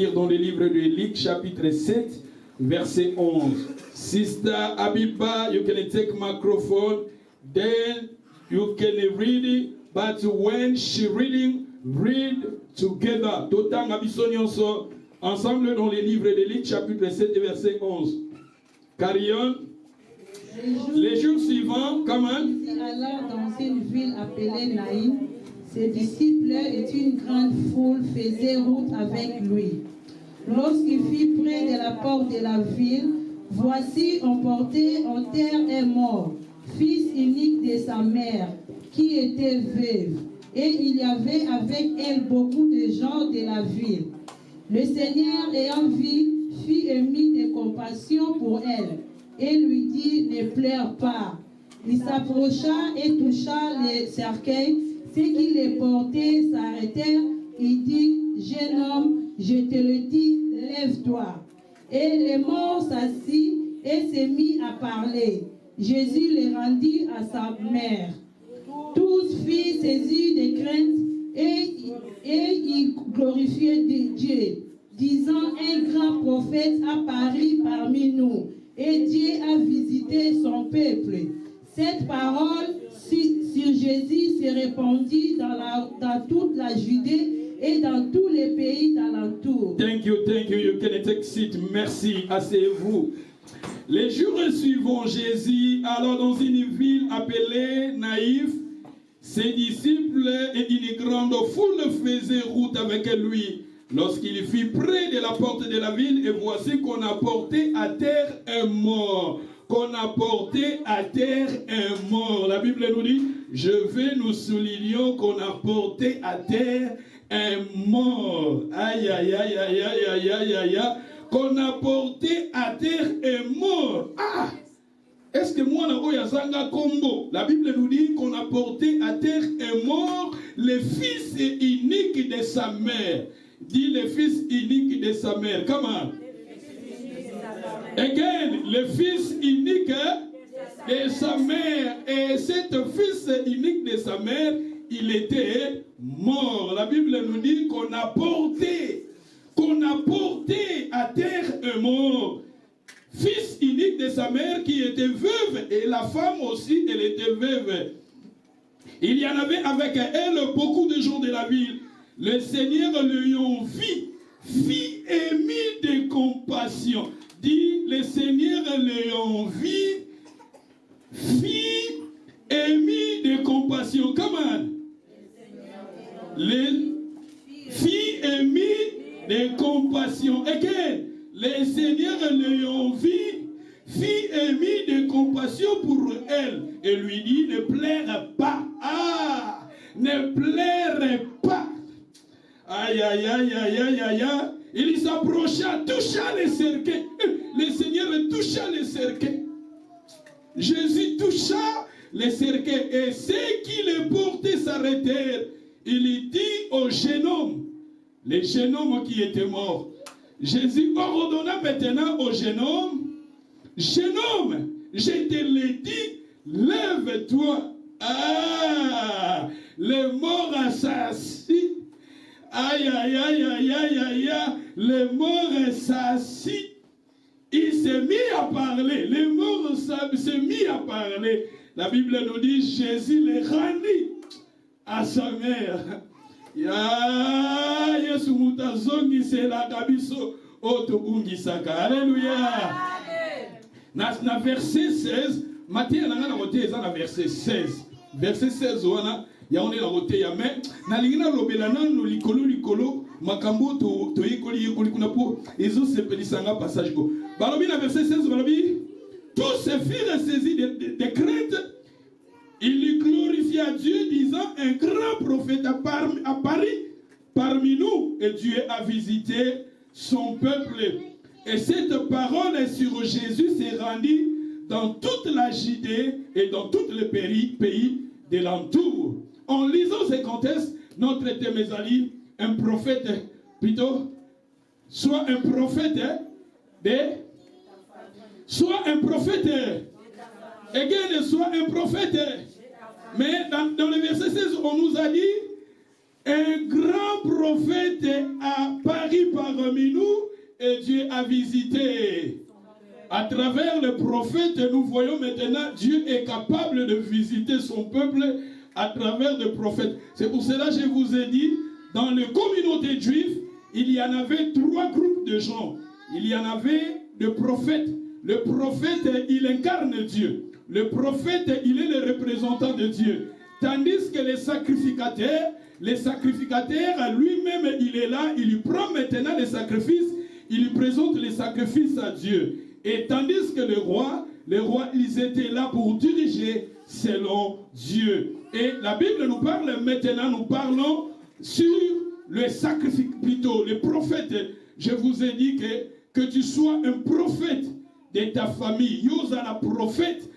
lire dans le livre de Luc, chapitre 7, verset 11. Sister Abiba, you can take microphone, then you can read it, but when she reading, read together. Totang abisonionso, ensemble dans le livre de Luc, chapitre 7, verset 11. Carillon. Les jours suivants, comment? Il alla dans une ville appelée Naïm. Ses disciples et une grande foule faisaient route avec lui. Lorsqu'il fut près de la porte de la ville, voici emporté en terre un mort, fils unique de sa mère, qui était veuve. Et il y avait avec elle beaucoup de gens de la ville. Le Seigneur, ayant vu, fut ému de compassion pour elle, et lui dit, ne pleure pas. Il s'approcha et toucha le cercueil. Ceux qui les portaient s'arrêtèrent. Il dit, jeune homme, je te le dis, lève-toi. Et le mort s'assit et se mit à parler. Jésus le rendit à sa mère. Tous furent saisis de crainte et ils glorifiaient Dieu, disant, un grand prophète apparut parmi nous et Dieu a visité son peuple. Cette parole sur Jésus se répandit dans toute la Judée et dans tous les pays d'alentour. Thank you, you can take seat. Merci, asseyez-vous. Les jours suivants, Jésus, alors dans une ville appelée Naïf, ses disciples et une grande foule faisaient route avec lui. Lorsqu'il fut près de la porte de la ville, et voici qu'on a porté à terre un mort. Qu'on a porté à terre un mort. La Bible nous dit, nous soulignons qu'on a porté à terre un mort. Aïe, aïe, aïe, aïe, aïe, aïe, aïe, aïe, aïe. Qu'on a porté à terre un mort. Ah! Est-ce que moi, la Bible nous dit qu'on a porté à terre un mort, le fils unique de sa mère. Dit le fils unique de sa mère. Comment? Again, le fils unique de sa mère. Et cet fils unique de sa mère, il était mort. La Bible nous dit qu'on a porté à terre un mort. Fils unique de sa mère qui était veuve. Et la femme aussi, elle était veuve. Il y en avait avec elle beaucoup de gens de la ville. Le Seigneur l'ayant vu, fit ému de compassion. Dit, le Seigneur l'ayant vu, fit ému de compassion. Comment? Le fit ému de compassion. Et que le Seigneur l'ayant vu, fit ému de compassion pour elle. Et lui dit, ne pleure pas. Ah, ne pleure pas. Aïe, aïe, aïe, aïe, aïe, aïe, aïe. Il s'approcha, toucha le cercueil. Le Seigneur toucha le cercueil. Jésus toucha le cercueil. Et ceux qui le portaient s'arrêtèrent. Il dit au jeune homme, le jeune homme qui était mort. Jésus ordonna maintenant au jeune homme, je te le dis, lève-toi. Ah, le mort assassiné. Aïe, aïe, aïe, aïe, aïe, aïe, aïe, le mort s'assit. Il s'est mis à parler. Le mort s'est mis à parler. La Bible nous dit, Jésus le rendit à sa mère. Ya Yesu mutazongi se la kabiso otobungi saka. Alléluia. Na verset 16, Matthieu na roté ça na verset 16. Verset 16 wana ya on est la roté ya mais na lingina lobelana no likolo makambo to yekoli kuna po ezo se pelisanga passage ko. Balobi na verset 16 balobi tous se firent saisis de crainte. Il lui glorifia Dieu disant un grand prophète apparut parmi nous et Dieu a visité son peuple. Et cette parole sur Jésus s'est rendue dans toute la Judée et dans tous les pays de l'entour. En lisant ces contextes, notre thème est allé un prophète, plutôt, soit un prophète soit un prophète, soit un prophète. Mais dans le verset 16, on nous a dit, Un grand prophète a paru parmi nous et Dieu a visité. À travers le prophète, nous voyons maintenant Dieu est capable de visiter son peuple à travers le prophète. C'est pour cela que je vous ai dit, dans les communautés juives, il y en avait 3 groupes de gens. Il y en avait le prophète. Le prophète, il incarne Dieu. Le prophète, il est le représentant de Dieu. Tandis que les sacrificateurs, lui-même, il est là, il lui prend maintenant les sacrifices, il lui présente les sacrifices à Dieu. Et tandis que les rois, ils étaient là pour diriger selon Dieu. Et la Bible nous parle maintenant, nous parlons sur le sacrifice, plutôt le prophète. Je vous ai dit que tu sois un prophète de ta famille. Yozana prophète.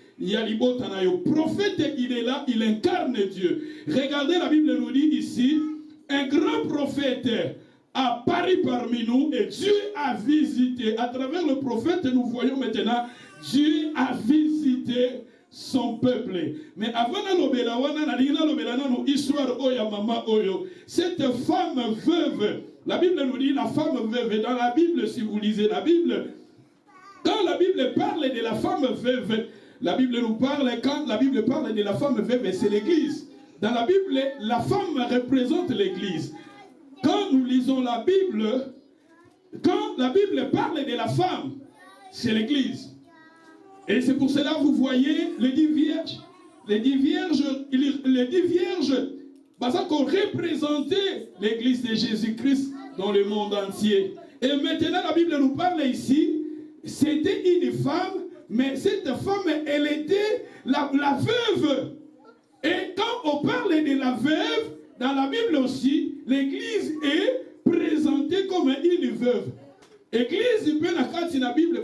Prophète, il est là, il incarne Dieu. Regardez, la Bible nous dit ici, un grand prophète a paru parmi nous et Dieu a visité. À travers le prophète, nous voyons maintenant, Dieu a visité son peuple. Mais avant cette femme veuve, la Bible nous dit la femme veuve. Dans la Bible, si vous lisez la Bible, quand la Bible parle de la femme veuve, la Bible nous parle, quand la Bible parle de la femme veuve, c'est l'Église. Dans la Bible, la femme représente l'Église. Quand nous lisons la Bible, quand la Bible parle de la femme, c'est l'Église. Et c'est pour cela que vous voyez les 10 vierges. Les 10 vierges, parce qu'on représentait l'Église de Jésus-Christ dans le monde entier. Et maintenant, la Bible nous parle ici, c'était une femme, mais cette femme, elle était la veuve. Et quand on parle de la veuve, dans la Bible aussi, l'Église est présentée comme une veuve. L'Église peut la Bible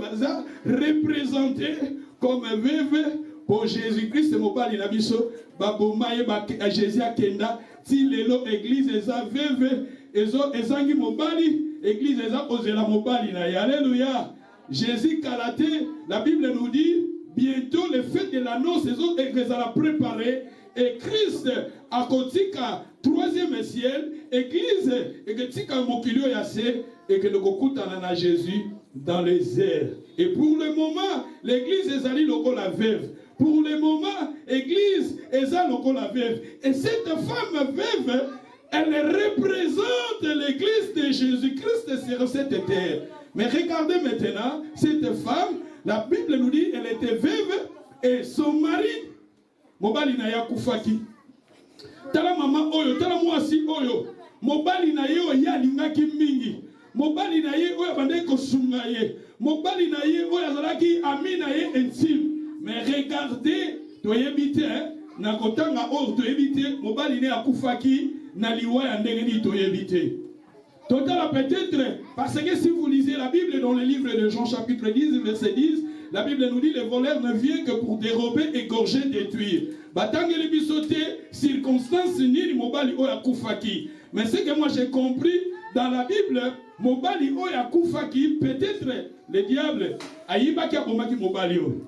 représentée comme veuve pour Jésus-Christ. Mobali na biso babomaye ba Jésus akenda ti lelo Église eza veuve ezangi mobali Église eza ozela mobali na alléluia. Jésus kalaté, la Bible nous dit bientôt le fête de la noce les a préparé et Christ a kotika 3e ciel, Église et que tika mokilio yase et que le kokutana na Jésus dans les airs. Et pour le moment, l'Église est allée loko la veuve. Pour le moment, l'Église est allée loko la veuve. Et cette femme veuve, elle représente l'Église de Jésus-Christ sur cette terre. Mais regardez maintenant, cette femme, la Bible nous dit, elle était veuve et son mari, mobali na ya kufaki. Tala mama oyo, tala mwasi oyo, mobali na ye oyo alingaki mingi. Mobali na ye oyo abandaki kosunga ye. Mobali na ye oyo azalaki ami na ye intime. Mais regardez, toyebi te, na kotanga oyo toyebi te, mobali ne akufaki na liwa ya ndenge ni toyebi te. Total peut-être, parce que si vous lisez la Bible dans le livre de Jean chapitre 10, verset 10, la Bible nous dit le voleur ne vient que pour dérober, égorger, détruire. Batangeli bisote, circonstance ni mobali oya kufaki. Mais ce que moi j'ai compris dans la Bible, mobali oya kufaki, peut-être le diable ayibaki abomaki mobali oyo.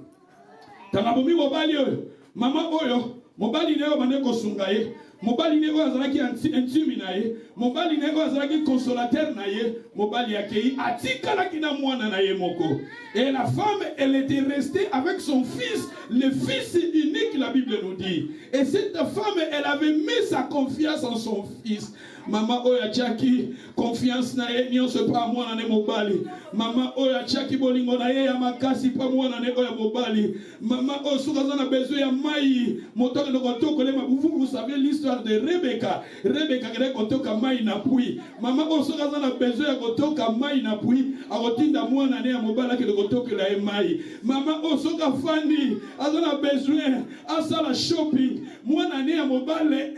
Tangabomi mobali oyo, mama oyo, mobali neo bandeko sungaye. Mobali ne oyo azalaki intime na ye, mobali ne oyo azalaki consolateur na ye, mobali akei atikalaki na mwana na ye moko. Et la femme, elle était restée avec son fils, le fils unique, la Bible nous dit. Et cette femme, elle avait mis sa confiance en son fils. Maman oya chaki confiance na ye nyonso pa mwana ne mobali. Maman oya chaki bolingo na ye ya makasi pa mwana ne oya mobali. Maman o sukaza na besoin ya mai motoka ndoko le vous savez l'histoire de Rebecca. Rebecca kere kotoka mai na pui. Maman o sukaza na besoin ya kotoka mai na pui akotinda mwana ne ya mobali ke kotoka la mai. Maman o soka fandi azana besoin asala shopping mwana ne ya mobali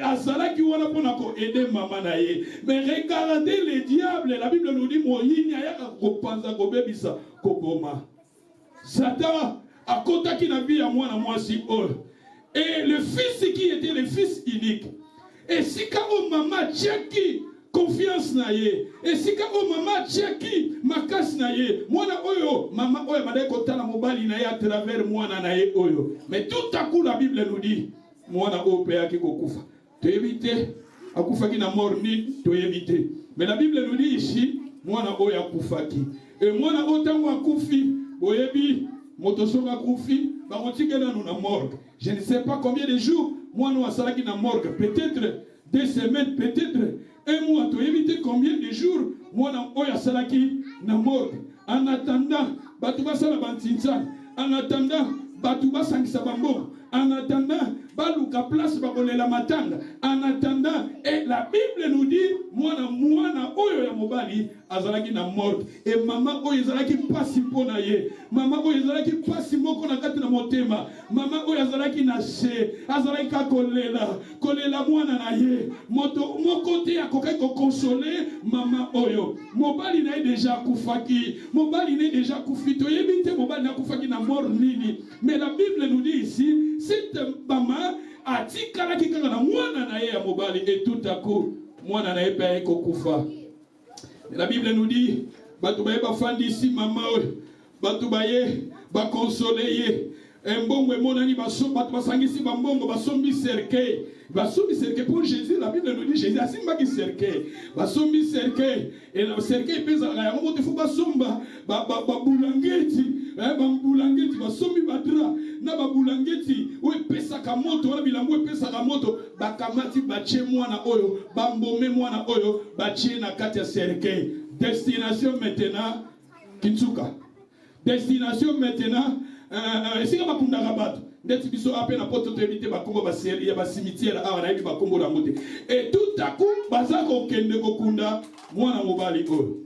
azala ki wana pona ko aider maman na ye. Mais regardez le diable, la Bible nous dit moyinya yaka kopanza kobebisa koboma. Satan a contacté la vie à moi si haut. Et le fils qui était le fils unique. Et si quand maman tchaki confiance na ye. Et si quand maman tchaki makas na ye. Mwana oyo maman oyo made kota na mobali na ye à travers mwana na ye oyo. Mais tout à coup la Bible nous dit mwana oyo pe yaki kokufa. Tu évite akufaki na mort ni toyebite. Mais la Bible nous dit ici, mwana oyo akufaki. Et mwana otango akufi, boyebi motosoka akufi, bakotika na nous na morgue. Je ne sais pas combien de jours mwana wasalaki na morgue, peut-être 2 semaines, peut-être 1 mois, toyebite combien de jours mwana oyo asalaki na morgue. En attendant, batu basala bantinsan, en attendant, batu basangisa bambo, en attendant, baluka place bakolela matanga, en attendant, et la Bible nous dit, mwana oyo ya mobali azalaki na morgue, et maman oyo azalaki pasi pona ye, maman oyo azalaki pasi moko na kati na motema, maman oyo azalaki na se, azalaki ka kolela mwana na ye, moto moko te akokai ko consoler maman oyo, mobali na ye déjà kufaki, mobali na ye déjà kufito, yebite mobali na kufaki na mort nini, mais la Bible nous dit ici, cette maman a dit kalaki kaka na mwana na ye ya mobali, et tout à coup mwana na ye pe ko kufa. La Bible nous dit, batu baye bafandi ici maman oyo, batu baye ba consoler ye, mbongo monani baso batu basangisi bambongo basombi cercueil, basombi cercueil pour Jésus. La Bible nous dit Jésus asimba ki cercueil, basombi cercueil, et le cercueil pesa la yango te fu basomba ba bulangeti, ba bulangeti basombi badra na ba bulangeti we pesa ka moto wala bilango pesa ka moto bakamati bache mwana oyo bambome mwana oyo bache na kati ya cercueil. Destination maintenant Kitsuka, destination maintenant esika bakundaka bato ndeti biso ape na poto tebite bakombo baseri ya basimitiere awa na yebi bakombo la mote, et tout à coup baza kokende kokunda mwana mobali oyo,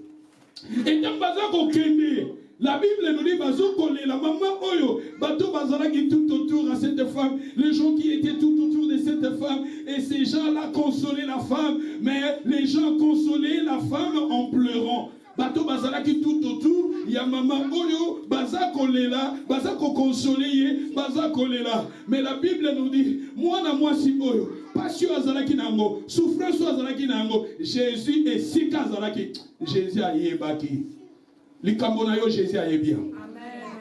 et tant baza kokende, la Bible nous dit bazo kolela maman oyo bato bazalaki tout autour à cette femme, les gens qui étaient tout autour de cette femme, et ces gens-là consolaient la femme, mais les gens consolaient la femme en pleurant. Bato bazalaki tout autour, ya maman oyo baza kolela, baza ko consoler ye, baza kolela. Mais la Bible nous dit, mwana mwasi oyo, passion azalaki nango, souffrance azalaki nango, Jésus et sika azalaki, Jésus ayebaki. Likambo na yo Jésus ayebia.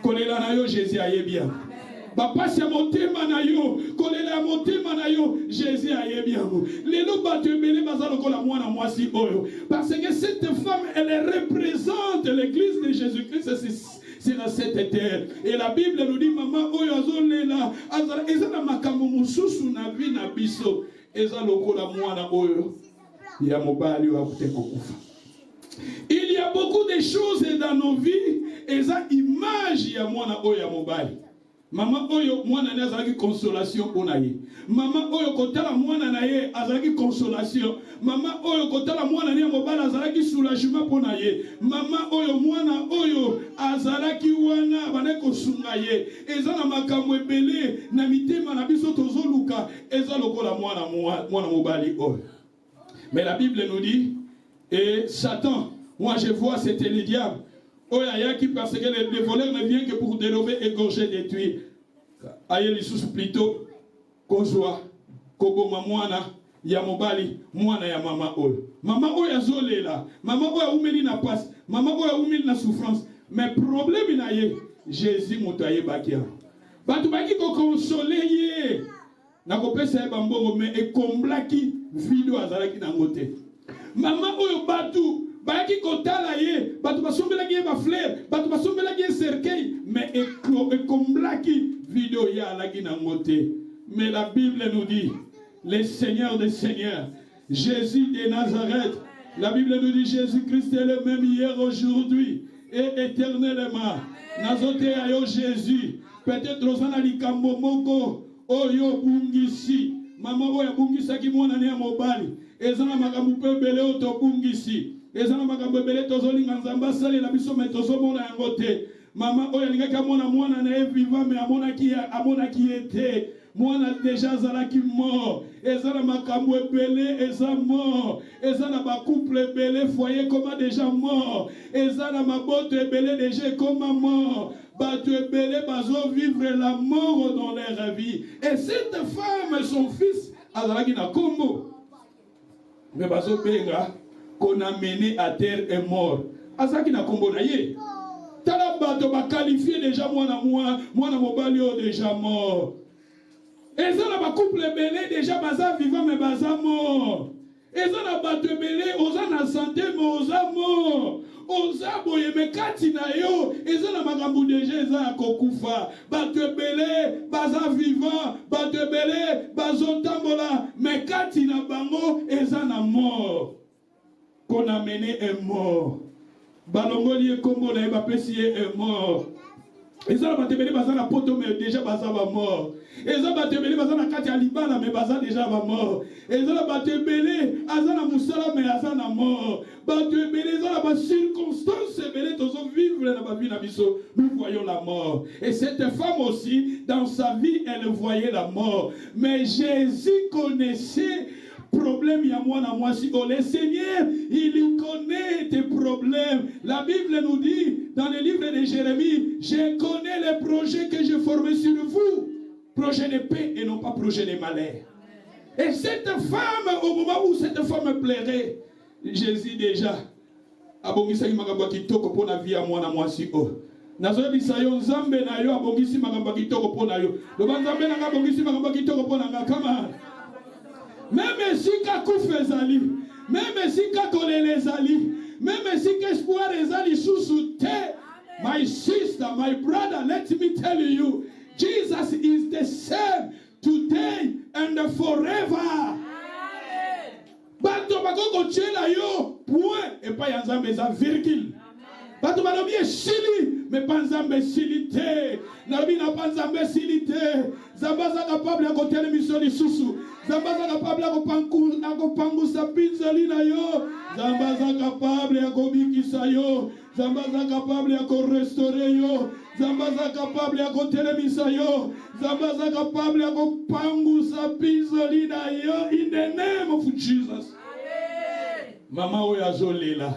Kolela na yo Jésus ayebia. Bapasi ya motema na yo, kolela ya motema na yo, Jésus ayebia. Lelo bato ebele baza lokola mwana mwasi oyo. Parce que cette femme, elle représente l'église de Jésus-Christ sur cette terre. Et la Bible nous dit, maman oyo azolela, eza na makambo mususu na vie na biso, eza lokola mwana oyo ya mobali wa kuteko kufa. Il y a beaucoup de choses dans nos vies, eza image ya mwana oyo ya mobali. Maman oyo mwana na azalaki consolation pona ye. Maman oyo kotala mwana na ye azalaki consolation. Maman oyo kotala mwana na ye mobali azalaki soulagement pona ye. Maman oyo mwana oyo azalaki wana baneko sunga ye. Eza na makambo ebele na mitema na biso tozoluka, eza lokola mwana mobali oyo. Mais la Bible nous dit, et Satan, moi je vois c'était le diable. Oyayaki parce que le voleur ne vient que pour dérober, égorger, détruire. Aye lisusu plutôt kozwa koboma mwana ya mobali mwana ya mama oyo. Mama oyo azolela, mama oyo umeli na passe, mama oyo umeli na souffrance. Mais problème na ye, Jésus motaye bakia. Batu baki ko consoler ye. Na kopesa ye bambongo mais ekomblaki video azalaki na ngote. Mama oyo batu baki kotala ye, batu basombelaki ye ba fleur, batu basombelaki ye cercueil, mais ekomblaki video ya alaki na ngote. Mais la Bible nous dit, le Seigneur des Seigneurs, Jésus de Nazareth, la Bible nous dit Jésus-Christ est le même hier, aujourd'hui et éternellement. Nazote ayo Jésus, peut-être osana likambo moko oyo bungisi, mama oyo bungisa ki mwana ne mobali, ezana makambo pe bele oto bungisi. Ezana makambo ebele tozolinga nzamba sali la biso me tozomona yango te. Mama oyo alingaka mwana na ye vivant mais amonaki ete mwana déjà azalaki mort. Ezana makambo ebele eza mort. Ezana ba couple ebele foyer koma déjà mort. Ezana maboto ebele déjà koma mort. Bato ebele bazo vivre la mort dans leur vie. Et cette femme, son fils azalaki na Congo. Mais bazo benga qu'on a mené à terre est mort. Azaki na kombo na ye. Tala bato ba qualifié déjà mwana mobali o déjà mort. Et ça la ba couple belé déjà baza vivant mais baza mort. eza na bato ebele oza na santé mais oza mort oza boye me kati na yo eza na makambo deja eza ya kokufa bato ebele baza vivant bato ebele bazotambola me kati na bango eza na mort qu'on a mené un mort balongoli ye kombo na ye bapesi ye un mort eza na bato ebele baza na poto mais déjà baza ba mort eza bato ebele baza na kati ya libala mais baza déjà ba mort eza na bato ebele aza na musala mais aza na mort bato ebele eza na ba circonstances ebele tozo vivre na ba vie na biso nous voyons la mort et cette femme aussi dans sa vie elle voyait la mort mais Jésus connaissait problème il y a moi na moi si le Seigneur il connaît tes problèmes. La Bible nous dit dans le livre de Jérémie, je connais les projets que j'ai formés sur vous, projet de paix et non pas projet de malheur. Et cette femme, au moment où cette femme plairait, Jésus déjà abongisa makambo kitoko pour la vie à moi na moi si nazoyebisa yo nzambe na yo abongisi makambo kitoko pour na yo loba nzambe na nga abongisi makambo kitoko pour na nga kama même si kakufa ezali même si kakolela ezali même si espoir ezali susu te my sister my brother let me tell you Jesus is the same today and forever bato bakoko tshela yo point epai ya nzambe eza virgule bato balobi esili mais pas nzambe esili te nalobi na pa nzambe esili te nzambe aza kapable ya kotelemisa lisusu nzambe aza kapable ya kopangusa mpinzoli na yo nzambe aza kapable ya kobikisa yo nzambe aza kapable ya korestore yo nzambe aza kapable ya kotelemisa yo nzambe aza kapable ya kopangusa mpinzoli na yo in the name of Jesus. Mama oyo azolela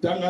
tanga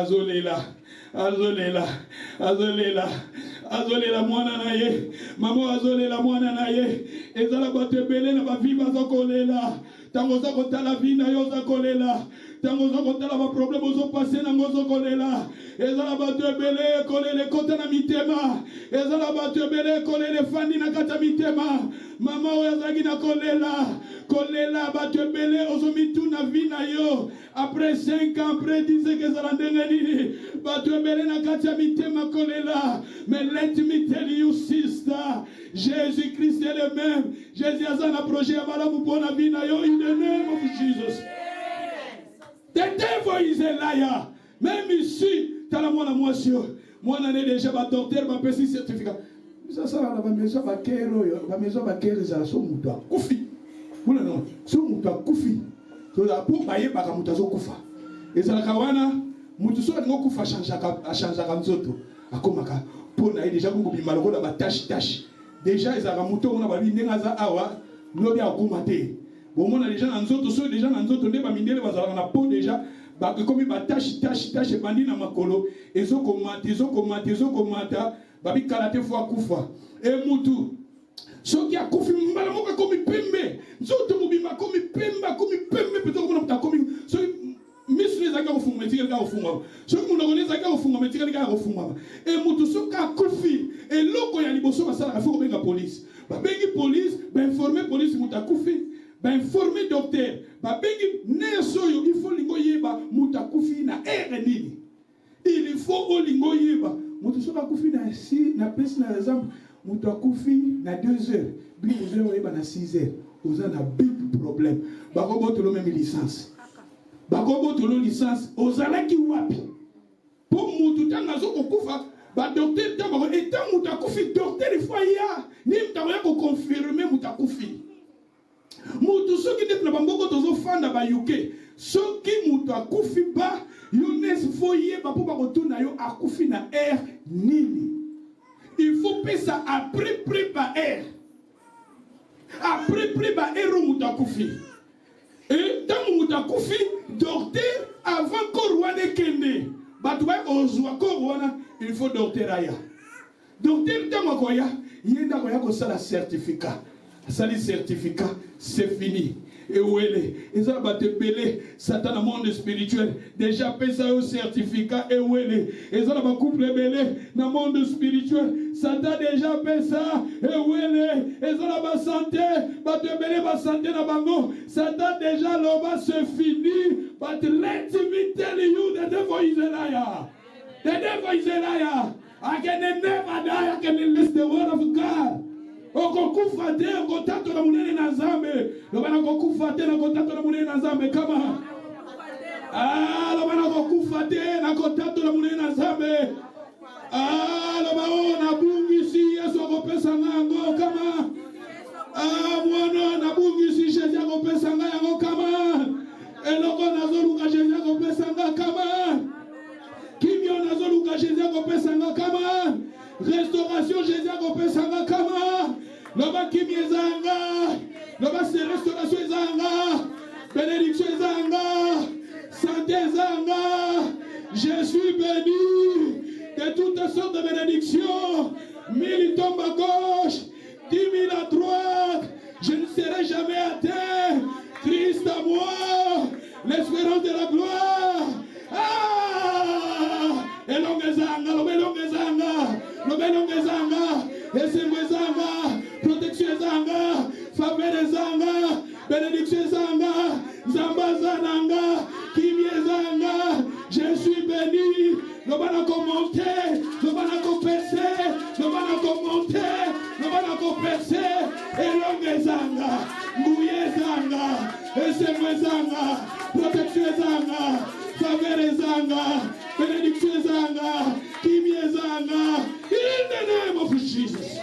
azolela mwana na ye mama azolela mwana na ye ezala bato ebele na bavi bazokolela tango oza kotala vi na yo oza kolela tango oza kotala baproblème ozopase nango ozokolela ezala bato ebele kolela ekota na mitema ezala bato ebele kolela efandi na kati ya mitema mama oyo azalaki na kolela bato ebele ozomituna vi na yo après 5 ans après 10 ans ezala ndenge nini bato ebele na kati ya mitema kolela mais let me tell you sister Jésus Christ est le même Jésus aza na projet ya malamu mpona vi na yo in the name of Jesus. The devil is a liar. Même ici tala mwana mwasi yo mwana ne déjà ba docteur ba pesi certificat ça na ba maison ba kero yo ba maison ba kero za so mutu akufi mwana no so mutu akufi so da po baye baka mutu zo kufa ezala kawana mutu so ngo kufa changeaka nzoto akomaka pona ye déjà kongo bimala ko na ba tache déjà ezala mutu ona ba bindenga za awa lobi akomate bon mona déjà na nzoto so déjà na nzoto nde ba mindele bazala na po déjà ba komi ba tache bandi na makolo ezokomata babi kalate fo akufa e mutu soki akufi mbala moka komi pembe nzoto mobimba komi pembe peto komona muta komi so misle zaka kofunga metika ka kofunga so munogone zaka kofunga metika ka kofunga e mutu soki akufi e loko ya liboso basala ka fo benga police babengi police ba informer police muta akufi ba informer docteur ba bengi nesoyo il faut lingo yeba muta akufi na ere nini il faut olingo yeba mutu soka akufi na si na place na exemple mutu akufi na 2 heures bi ozo yeba na 6 heures oza na big problème bakobo to lo même licence bakobo to lo licence ozalaki wapi po mutu tanga zo kokufa ba docteur tamba eta mutu akufi docteur il faut ya ni mtakoya ko confirmer mutu akufi mutu soki nde na bamboko tozofanda ba UK soki mutu akufi ba yones fo yeba po bakotuna yo akufi na air nini il faut pesa après préparer mutu akufi et tant mutu akufi docteur avant korwana kende batu ba ozwa korwana il faut docteur aya docteur tango koya yenda koya ko sala certificat sali certificat c'est fini Et où elle est? Et ça va te belé, Satan dans le monde spirituel. Déjà, paie ça au certificat. Et où elle est? Et ça va couper belé dans le monde spirituel. Satan déjà paie ça. Et où elle est? Et ça va santé. Va te belé, va santé dans bango. Satan déjà là va se finir. But let me tell you, the devil is a liar. The devil is a liar. I can never die. I can list the word of God. Okokufa te okotato na munene na zambe. Lobana okokufa te na okotato na munene na zambe kama. Lobana okokufa te na okotato na munene na zambe. Lobana na bungi si Yesu okopesa ngango kama. Mwana na bungi si Jésus okopesa ngango kama. Eloko nazoluka Jésus okopesa ngango kama. Kimio nazoluka Jésus okopesa ngango kama. Restauration Jésus okopesa ngango kama. Loba kimi ezanga, loba se restauration ezanga, bénédiction ezanga, santé ezanga. Je suis béni de toutes sortes de bénédictions. 1000 tombent à gauche, 10 000 à droite. Je ne serai jamais à terre. Christ à moi, l'espérance de la gloire. Elonge ezanga, loba elonge ezanga, loba elonge ezanga, esengo ezanga. Protection zanga, faveur zanga, bénédiction zanga, zamba zananga, kimie zanga. Je suis béni. Le banako monter, le banako percer, le banako monter, le banako percer. Et longue zanga, mouye zanga, esemwe zanga, protection zanga, faveur zanga, bénédiction zanga, kimie zanga. In the name of Jesus.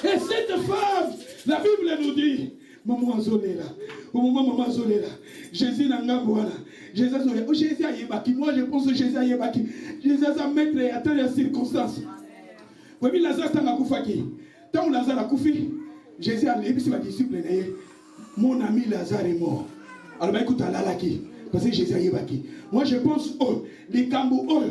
Et cette femme, la Bible nous dit, maman Zolela, au moment maman Zolela, Jésus n'a pas voilà. Jésus a yébaki. Moi je pense que Jésus a yébaki. Jésus a mettre et attendre les circonstances. Oui, Lazare t'a koufaki. Tant Lazare a koufi, Jésus a dit, ses disciples, mon ami Lazare est mort. Alors écoute, Alalaki. Parce que Jésus a yébaki. Moi je pense, oh, les Kambou, oh,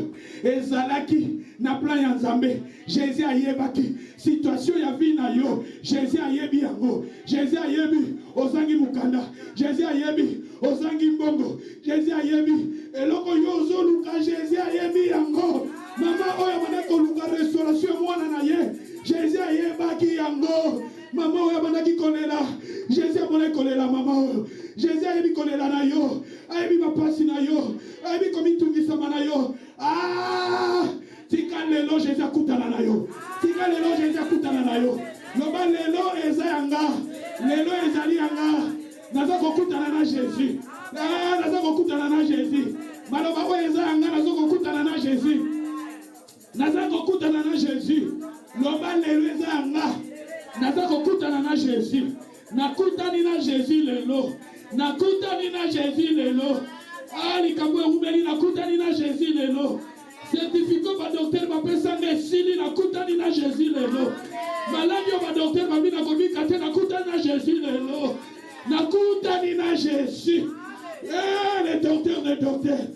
et Zalaki, na plan yanzambe, Jésus a yébaki. Situation ya vie na yo, Jésus a yébi yango. Jésus a yébi, ozangi mukanda. Jésus a yébi, ozangi mbongo. Jésus a yébi, eloko yozo luka, Jésus a yébi yango. Maman oya maneko luka restauration mwana na ye. Jésus a yébaki yango. Maman oya manaki kolela. Jésus a monaki kolela maman. Jésus a yébi kolela na yo. Ayebi mapasi na yo. Ayebi komitungisa na yo. Tika lelo Jésus akutana na yo. Tika lelo Jésus akutana na yo. Loba lelo eza yanga. Lelo ezali yanga. Naza kokutana na Jésus. Naza kokutana na Jésus. Maloba o eza yanga naza kokutana na Jésus. Naza kokutana na Jésus. Loba lelo eza yanga. Naza kokutana na Jésus. Nakutani na Jésus lelo. Nakutani na Jésus lelo. Likambo ubeli nakutani na Jésus lelo. Certificat ba docteur ba pesa nesili nakutani na Jésus lelo. Maladi ba docteur ba bina komika te nakutani na Jésus lelo. Nakutani na Jésus. Le docteur des docteurs.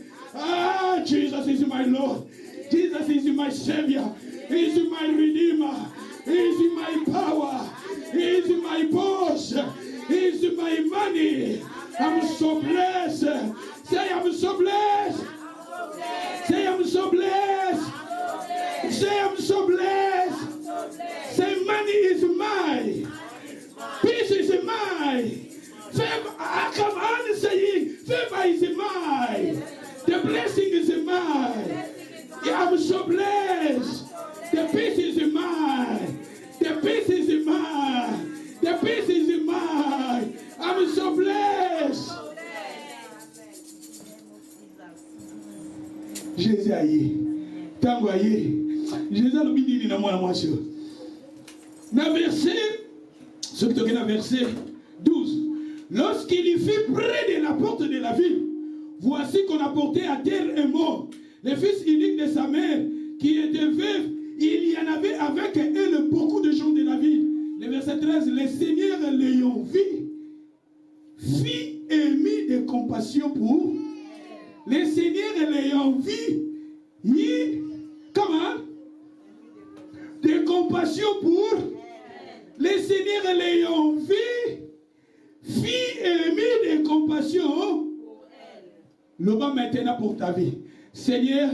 Jesus is my Lord. Jesus is my Savior. He is my Redeemer. He is my power. He is my boss. He is my money. I'm so blessed. Say I'm so blessed. Say I'm so blessed. Say I'm so blessed. Say money is mine. Peace is mine. Favor, come on saying, favor is mine. The blessing is mine. I'm so blessed. The peace is mine. The peace is mine. The peace is mine. I'm so blessed. Jésus a yé. Tango a yé. Jésus a le bidini na moi monsieur. Na verset, ce qui est dans verset 12. Lorsqu'il y fut près de la porte de la ville, voici qu'on a porté à terre un mort, le fils unique de sa mère, qui était veuve. Il y en avait avec elle beaucoup de gens de la ville. Le verset 13, le Seigneur l'ayant vu, fit émis de compassion pour. Le Seigneur l'ayant vu, mis, comment? De compassion pour. Le Seigneur l'ayant vu, fit compassion le bas maintenant pour ta vie. Seigneur,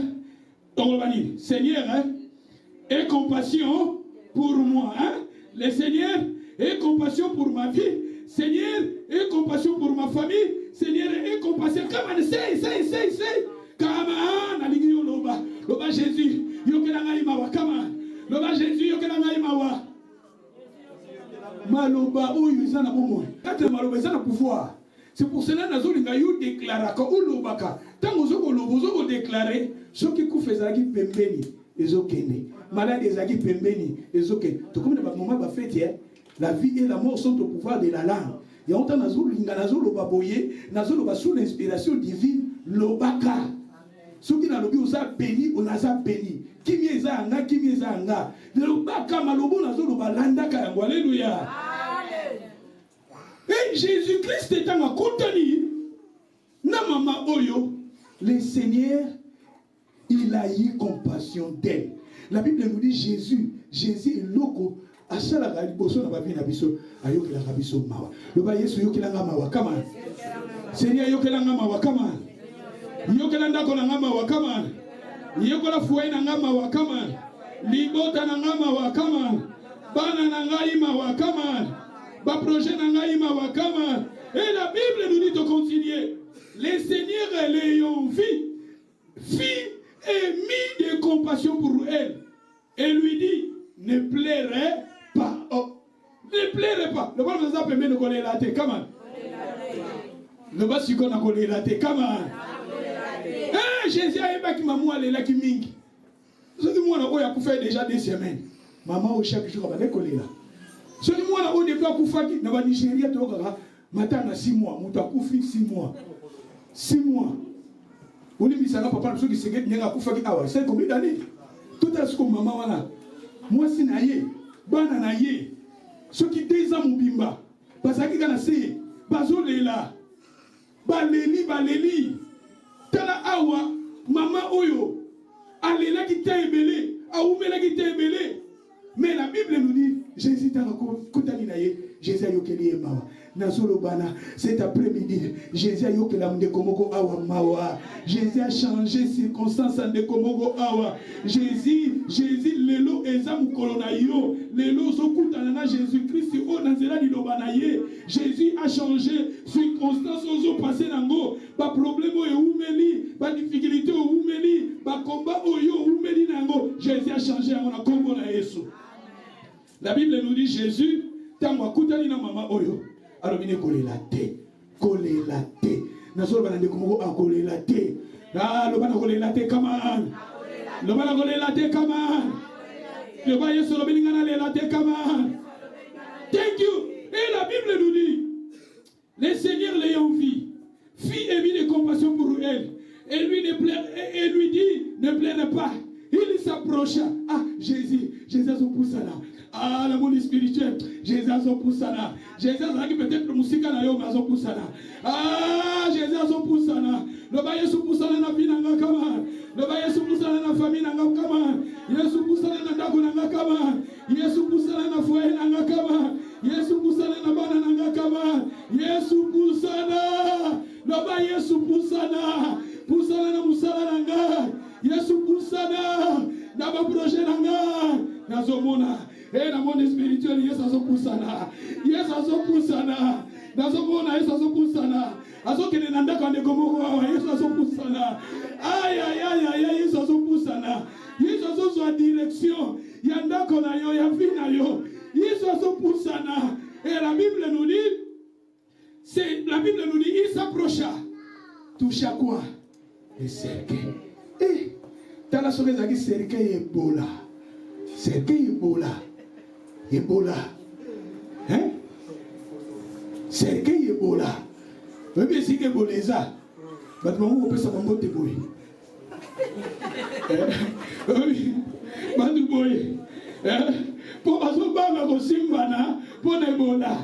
Seigneur, hein, aie compassion pour moi. Hein? Le Seigneur, aie compassion pour ma vie. Seigneur, aie compassion pour ma famille. Seigneur, aie compassion. Come on, say. Come on, aligio loba Jésus. Yokelanga imawa, come on. Loba Jésus, yokelanga imawa. Maloba oyo ezana bomo. Kata maloba ezana pouvoir. C'est pour cela que nous avons déclaré que tant que nous avons déclaré, ceux qui ont fait ça, pembeni, ils ont gagné. Malade, ils ont pembeni, ils ont gagné. Tout comme nous avons fait, la vie et la mort sont au pouvoir de la langue. Il y a autant de sous l'inspiration divine, l'obaka. Ceux qui n'ont pas béni, on a béni. Qui m'y a anga, qui m'y a anga. L'obaka, malobo, n'a landa kayango. Alléluia. Et Jésus-Christ est en Koutani, na maman Oyo, le Seigneur, il a eu compassion d'elle. La Bible nous dit Jésus est loco. À ça la galiboso n'a pas vu nabiso, ayo la gabiso mawa. Le ba Yesu yo kilanga mawa kama. Seigneur yo kilanga mawa kama. Yo kilanga ko na mawa kama. Yo ko la fuai na mawa kama. Libota na mawa kama. Bana na ngai mawa kama. Projet wakama. Et la Bible nous dit de continuer. Les seigneurs l'ayant fit et mis de compassion pour elle. Et lui dit, ne pleurez pas. Oh, ne pleurez pas. Le bon nous a permis de connaître la tête. Comment? Le bon si qu'on a connaît la tête. Comment? Jésus a aimé qui maman allait là qui mingi. Ce que moi on a fait déjà des semaines. Maman au chaque jour va coller là. Ce que moi, on a fait Koufaki, dans le Nigeria, maintenant, 6 mois. On a fait 6 mois. 6 mois. On a mis ça là, papa, ceux qui se guettent, c'est combien d'années? Tout à ce que maman a. Moi, c'est naïe. Bana naïe. Ceux qui 2 ans, mon bimba. Parce que quand c'est Bazo Lela. Baléli. Tala awa. Maman Oyo. Alela qui t'a ébélé. Aoumela qui t'a ébélé. Mais la Bible nous dit, Jésus t'a raconté, Jésus a yokeli mawa. Nazolo bana, cet après-midi, Jésus a yokeli de komoko awa mawa. Jésus a changé circonstances de komoko awa. Jésus, lelo ezam kolonayo, lelo zokutanana Jésus-Christ o nazela di lobanaye. Jésus a changé circonstances ozo passé nango, ba problème o umeli, ba difficulté o umeli, ba combat o yo umeli nango. Jésus a changé en kombo na Yesu. La Bible nous dit Jésus, tango akutani na mama oyo, alobine kolela te. Nazolo banande komoko akolela te. Ah, lobana kolela te kaman. Lobana kolela te kaman. Loba Yesu lobini ngana lela te kaman. Thank you. Et la Bible nous dit, le Seigneur l'ayant fit émis de compassion pour elle. Et lui dit, ne pleure pas. Il s'approcha. Ah, Jésus a son pouce là. Ah, le monde spirituel. Jésus a son pouce là. Jésus a peut-être le musique là, mais son pouce là. Ah, Jésus a son pouce là. Le bail son pouce là na vie nanga kama. Le bail son pouce là na famille nanga kama. Yesu pouce là na dago nanga kama. Yesu pouce là na foyer nanga kama. Yesu pouce là na bana nanga kama. Yesu pouce là. Le bail Yesu pouce là. Pouce là na musala nanga. Yesu pouce là. Na ba projet nanga. Nazomona. Et dans le monde spirituel, Yesu a son poussana. Yesu a son poussana. Dans le monde, Yesu a son poussana. Azo kene nanda kande komoko awa, Yesu a son poussana. Aïe, Yesu a son poussana. Yesu a son direction. Yanda kona yo, ya fina yo. Yesu a son poussana. Et la Bible nous dit, il s'approcha. Toucha quoi? Le cercueil. Eh, t'as la soirée qui cercueil Ebola. Cercueil Ebola. Hein? Cercueil Ebola. Même si que Ebola est ça, on peut savoir que boy. Bandu boy. Pour passer par la Simbana, pour Ebola.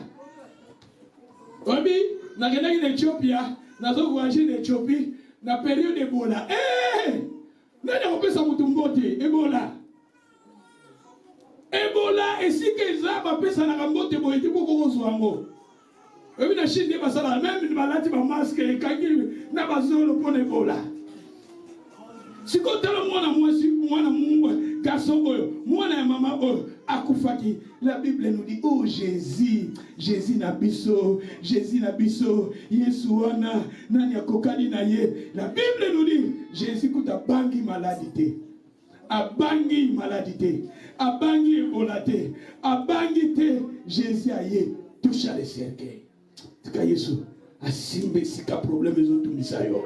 Oui, na kenda en Éthiopie, na zo voyager en Éthiopie, na période Ebola. Nani on peut savoir que Ebola. Ebola, et si que ça va passer na kambote boy, tu peux qu'on soit ngo. Et puis, la Chine, même une maladie, ma masque, et quand il n'a pas besoin de prendre Ebola. Si quand moi, garçon, moi, maman, akufaki, la Bible nous dit, oh Jésus n'a biso, Yesuana, nanya kokani na ye. La Bible nous dit, Jésus coûte à bangi maladité. A bangi maladité, a bangi ébolate, a bangi te, Jésus a ye, touche à les cercueils. Tika Yesu, a simbe sika problème les autres misayo.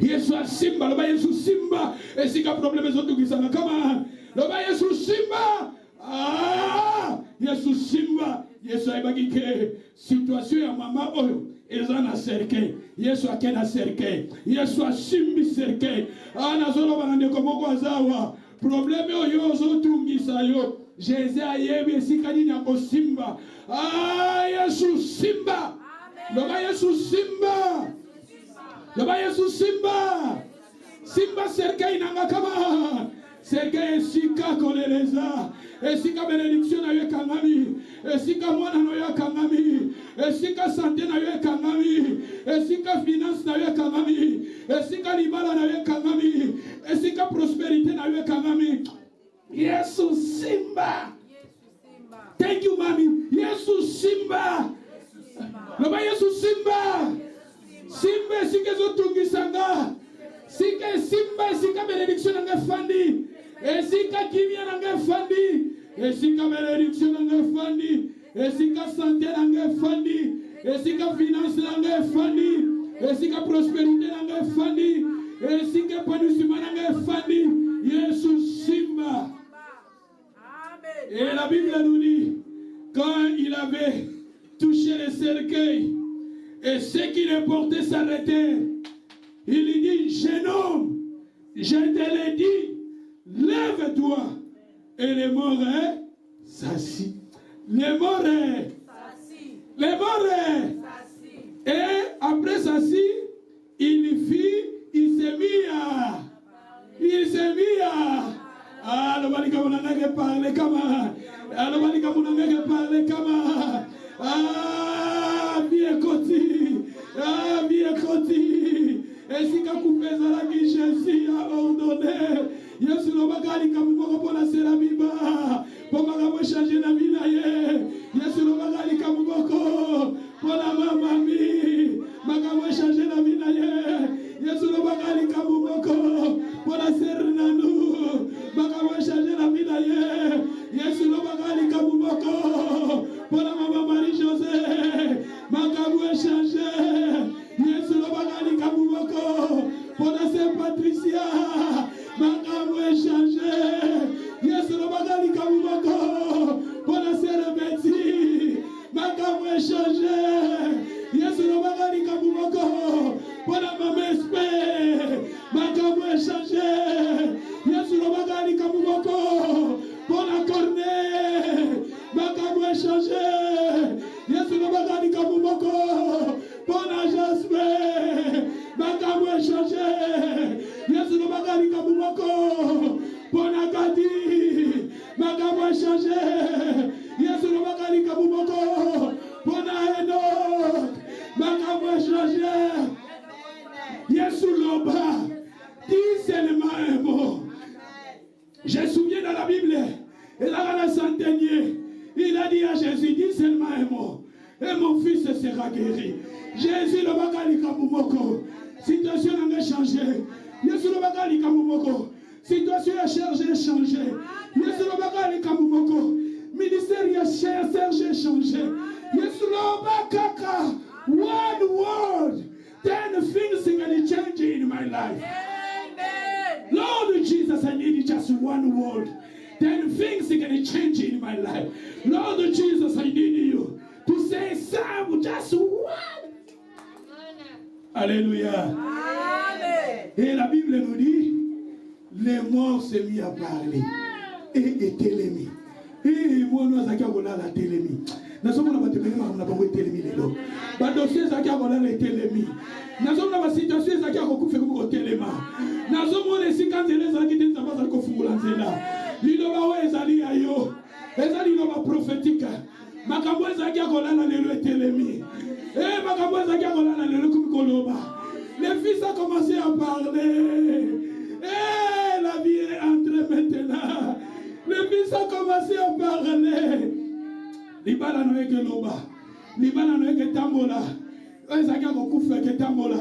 Yesu a simba, loba Yesu simba, et sika problème les autres misayo. Comment? Loba Yesu simba, ah, Yesu simba, Yesu a bagi ke situation ya mama oyo. Ezana cercueil, Yesu a kena cercueil, Yesu a simbi cercueil. Ah, nazolo banande komoko azawa. Problème oyo ozotungisa yo. Jésus a yebi sikani nyako simba. Ah, Yesu simba. Loba Yesu simba. Loba Yesu simba. Simba cercueil nanga kama. Cercueil sika koleleza. Esika bénédiction na yo kangami. Esika mwana na yo kangami. Esika santé na yo kangami. Esika finance na yo kangami. Esika libala na yo kangami. Esika prospérité na yo kangami. Yesu simba. Thank you, mami. Yesu simba. Loba Yesu simba. Simba sika zotungisanga. Sika simba sika bénédiction na fandi. Esika kimia na fandi. Esika bénédiction na fandi. Esika santé na fandi. Esika finance na fandi. Esika prospérité na fandi. Esika épanouissement na fandi. Yesu simba. Et la Bible nous dit, quand il avait touché le cercueil, et ceux qui le portaient s'arrêtaient, il lui dit, jeune homme, je te l'ai dit, lève-toi. Et les morts s'assit. Les morts et après s'assit, il s'est mis à ah, le balika munanga parler comme le balika munanga parler comme ah, bien côté et si ka coupeza la qui Jésus a ordonné Yesu lo bakali kamuboko pona sera biba pour magamo changer na vie na ye Yesu lo bakali kamuboko pona mama mi magamo changer na vie na ye Yesu lo bakali kamuboko pona serna nu magamo changer na vie na ye Yesu lo bakali kamuboko pona mama Marie José magamo changer Yesu lo bakali kamuboko pona Saint Patricia magamo changer Yesu lo bakali kamuboko pona Sœur Betty magamo changer Yesu lo bakali kamuboko pona Mama Espé magamo changer Yesu lo bakali kamuboko pona Corneille magamo changer Yesu lo bakali kamuboko pona Jasper magamo changer Yesu lo bakali kamuboko pona Gadi magamo changer Yesu lo bakali kamuboko pona Enoch magamo changer Yesu loba dis seulement un mot. Je me souviens dans la Bible et là dans la centenier il a dit à Jésus dis seulement un mot et mon fils sera guéri. Jésus le bakali kamuboko situation n'a changé. Yesu le bakali kamuboko situation a changé. Yesu le bakali kamuboko ministère a changé. Yesu le bakaka one word 10 things are going to change in my life. Amen. Lord Jesus, I need just one word. 10 things are going to change in my life. Lord Jesus, I need you to say some, just one. Alléluia. Amen. Et la Bible nous dit, les morts se mis à parler. Et étaient mis. Et moi, nous avons la télémie. Nous sommes dans la télémie. Ba dossier za kia kola le telemi. Nazo na ba situation za kia kokufa ko telema. Nazo mo le sikanzele za ki tinza ba za ko fungula nzela. Lilo ba we ezali ayo. Ezali no ba prophétique. Makambo za kia kola na le telemi. Le fils a commencé à parler. Et la vie est entrée maintenant. Le fils a commencé à parler. Libala noé que loba. Libala noé que tambola. Ezaka kokufa que tambola.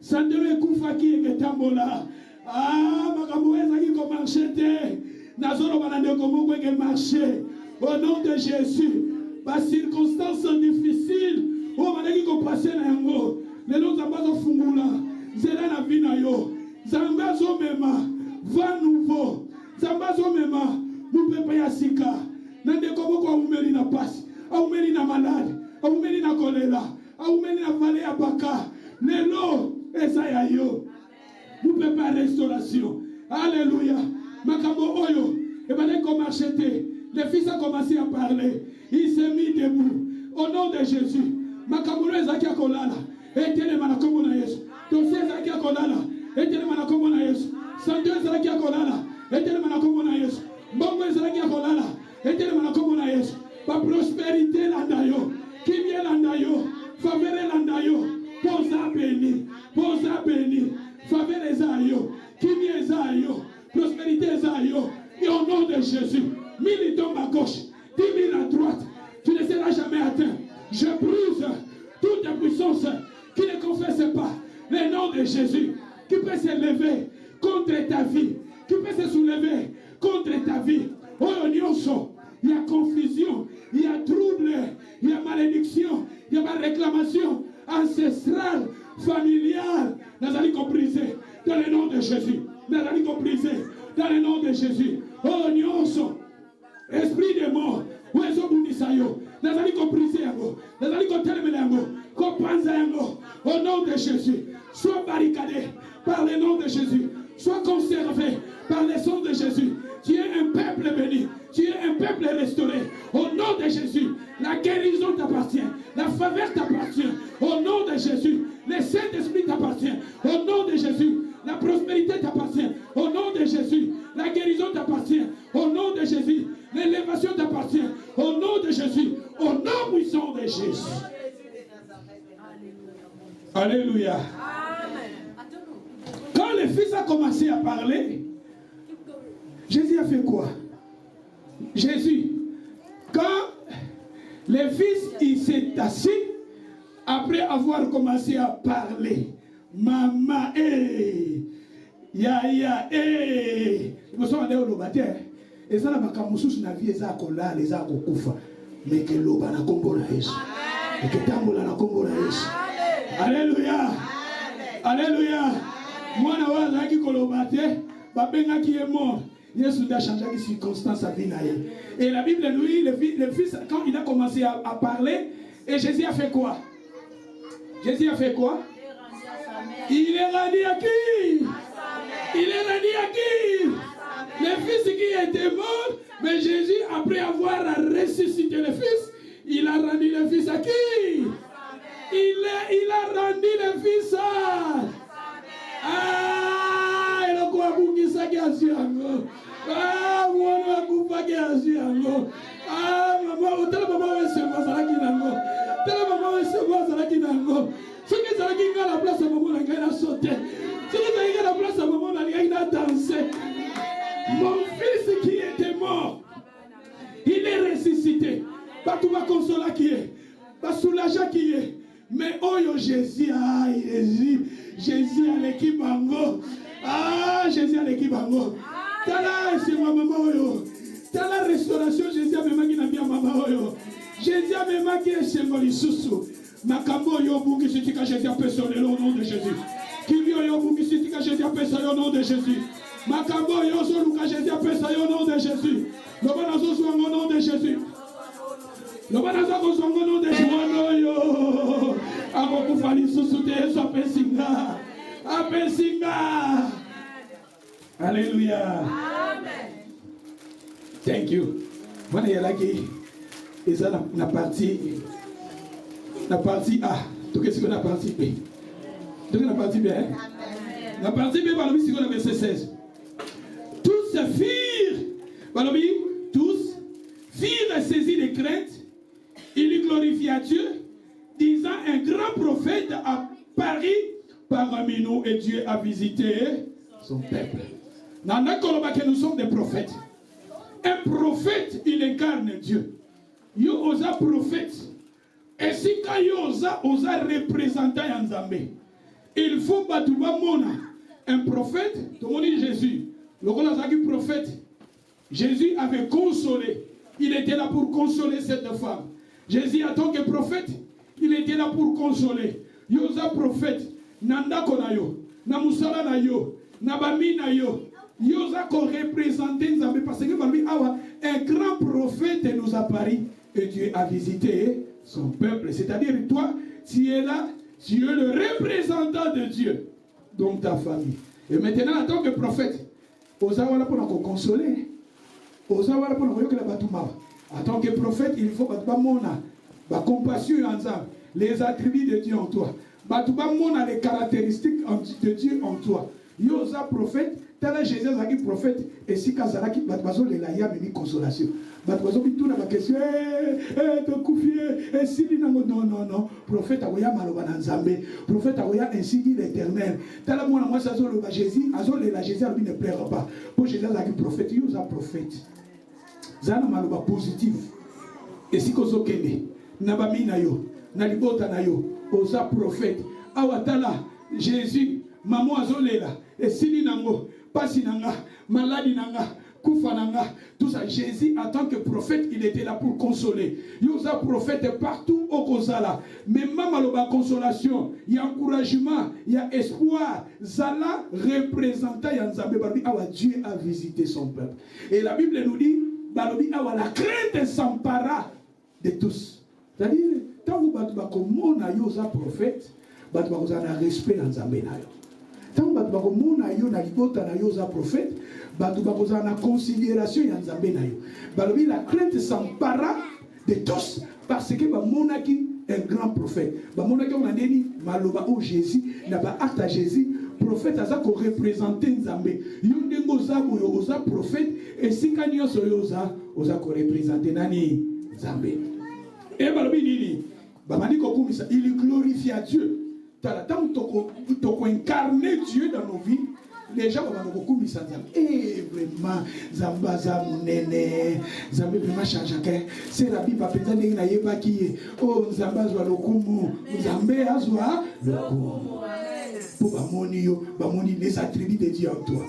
Sandele kufa qui est que tambola. Ah, makambo ezaki ko marcher. Nazoro banane komo que marcher. Au nom de Jésus. Par circonstances difficiles. Oh, manaki ko passer na yango. Les noms ambazo fungula. Zela na vina yo. Zambazo mema. Va nouveau. Zambazo mema. Nous pepe ya sika. Nande komo kwa umeli na pasi. Aumeli na malade. Aumeli na choléra. Aumeli na vallée ya baka. Lelo esaya yo. Nous pepe ya restauration. Alléluia. Makambo oyo. Et ben comme acheté. Le fils a commencé à parler. Il s'est mis debout. Au nom de Jésus. Makambo ezaki akolala. Etele manakombo na Yesu. Dossier ezaki akolala. Etele manakombo na Yesu. Santo ezaki akolala. Etele manakombo na Yesu. Mbongo ezaki akolala. Etele manakombo na Yesu. Pa prospérité landayo. Kimie landayo. Faveur landayo. Posa béni. Posa béni. Faveur ezayo. Kimie ezayo. Prospérité ezayo. Et au nom de Jésus. 1000 tombent à gauche. 10 000 à droite. Tu ne seras jamais atteint. Je brise toute puissance qui ne confesse pas le nom de Jésus, qui peut s'élever contre ta vie, qui peut se soulever contre ta vie. Oh, il y a confusion, il y a trouble, il y a malédiction, il y a réclamation ancestrale, familiale. Nous allons compriser dans le nom de Jésus. Nous allons compriser dans le nom de Jésus. Oh, nyonso, esprit de mort, où est-ce que vous sayo? Nous allons compriser yango, nous allons terminer yango, compenser yango. Au nom de Jésus, sois barricadé par le nom de Jésus, sois conservé par le sang de Jésus. Tu es un peuple béni, tu es un peuple restauré. Au nom de Jésus, la guérison t'appartient, la faveur t'appartient. Au nom de Jésus, le Saint-Esprit t'appartient. Au nom de Jésus, la prospérité t'appartient. Au nom de Jésus, la guérison t'appartient. Au nom de Jésus, l'élévation t'appartient. Au nom de Jésus, au nom puissant de Jésus. Alléluia. Quand le fils a commencé à parler, Jésus a fait quoi? Jésus, quand le fils il s'est assis, après avoir commencé à parler, maman, yaya, vous savez, allé au baptême, et ça, la makamusus na vie, ça, kola, les a kokufa, mais que l'oba na kombo na Yesu, et que tambola na kombo na Yesu. Alléluia. Alléluia. Moi, na waza ki kolobate, babenga qui est mort. Jésus a changé les circonstances à vie. Et la Bible nous dit, le fils, quand il a commencé à parler, et Jésus a fait quoi? Jésus a fait quoi? Il est rendu à qui? Il est rendu à qui? Le fils qui était mort, mais Jésus, après avoir ressuscité le fils, il a rendu le fils à qui? Il a rendu le fils à... Ah, il a quoi pour qui ça qui a su encore? Ah, moi, on a qui a su encore. Ah, maman, tel maman va se voir ça qui n'ango. Tel maman va se voir ça qui n'ango. Ce qui est à la place à maman, il a sauté. Ce qui est à la place à maman, il a dansé. Mon fils qui était mort, il est ressuscité. Pas tout va consoler qui est, pas soulager qui est. Mais oh Jésus, ah Jésus à l'équipe bango. Ah Jésus à l'équipe bango. Tala c'est ma maman yo. Tala restauration Jésus a même qui n'a bien maman yo. Jésus a même qui est symbole susu. Makambo yo bungi sitika Jésus a personne au nom de Jésus. Kimio yo bungi sitika Jésus a personne au nom de Jésus. Makambo yo so luka Jésus a personne au nom de Jésus. Le bon asso soit au nom de Jésus. Le bon asso soit au nom de Jésus. Alléluia. Amen. Thank you. Voilà, il y a là qui est la partie A. Donc, qu'est-ce que la partie B? Donc, la partie B. La partie B, par le c'est le verset 16. Tous firent saisis de crainte. Ils lui glorifient à Dieu. disant un grand prophète a paru parmi nous et Dieu a visité son peuple. Que nous sommes des prophètes. Un prophète, il incarne Dieu. Yo osa prophète. Et si quand yo osa représentant Yanzambe, il faut batouba mona. Un prophète, tout le monde dit Jésus. Le prophète, Jésus avait consolé. Il était là pour consoler cette femme. Jésus, en tant que prophète, il était là pour consoler. Yosa prophète, nanda konayo, na musala na yo, na bami na yo. Yosa ko représenter Nzambe parce que un grand prophète nous a paru et Dieu a visité son peuple. C'est-à-dire toi, tu es là, tu es le représentant de Dieu. Donc ta famille. Et maintenant, en tant que prophète, osa wala pour nous consoler. Osa wala pour nous yoka batuma. En tant que prophète, il faut batuma mona, ba compassion ensemble, les attributs de Dieu en toi. Batuma mona les caractéristiques de Dieu en toi. Yosa prophète, tel Jésus a prophète et si kazalaki batbazo le laïa mimi consolation. Batbazo bitou na ba question te confier et si non prophète awoya maloba na Nzambe, prophète awoya ainsi dit l'Éternel. Tel moi moi ça zo le Jésus, azo le la Jésus lui ne pleure pas. Pour Jésus a prophète, yosa prophète. Zana maloba positif. Et si kozo kende na ba mina yo, na libota na yo, oza prophète. Awatala Jésus, maman azolela et si nango pasi nanga, maladie nanga, koufa nanga, tout ça. Jésus, en tant que prophète, il était là pour consoler. Yosa prophète partout au Kozala. Mais même la consolation, il y a encouragement, il y a espoir. Zala représentant Yanzambe Balobi, awa Dieu a visité son peuple. Et la Bible nous dit, Balobi awa la crainte s'empara de tous. C'est-à-dire, tant que vous avez Yosa prophète, vous avez un respect dans Yanzambe. Tant que vous avez un prophète, vous avez une considération de la crainte s'empara de tous parce que vous avez un grand prophète. Vous avez Jésus, acte Jésus, prophète a représenté Nzambe. Vous avez prophète et si vous avez représenté Nzambe. Et il glorifie à Dieu. Tant que tu incarner Dieu dans nos vies, les gens vont beaucoup mis en Zambé. Eh, vraiment, Zamba Zamunene, Zambé vraiment change. C'est la Bible, peut-être qu'il y a pas qui oh, Zamba Zwa Lokumu, Zambé Azwa Lokumu. Pour Bamoni, les attributs de Dieu en toi.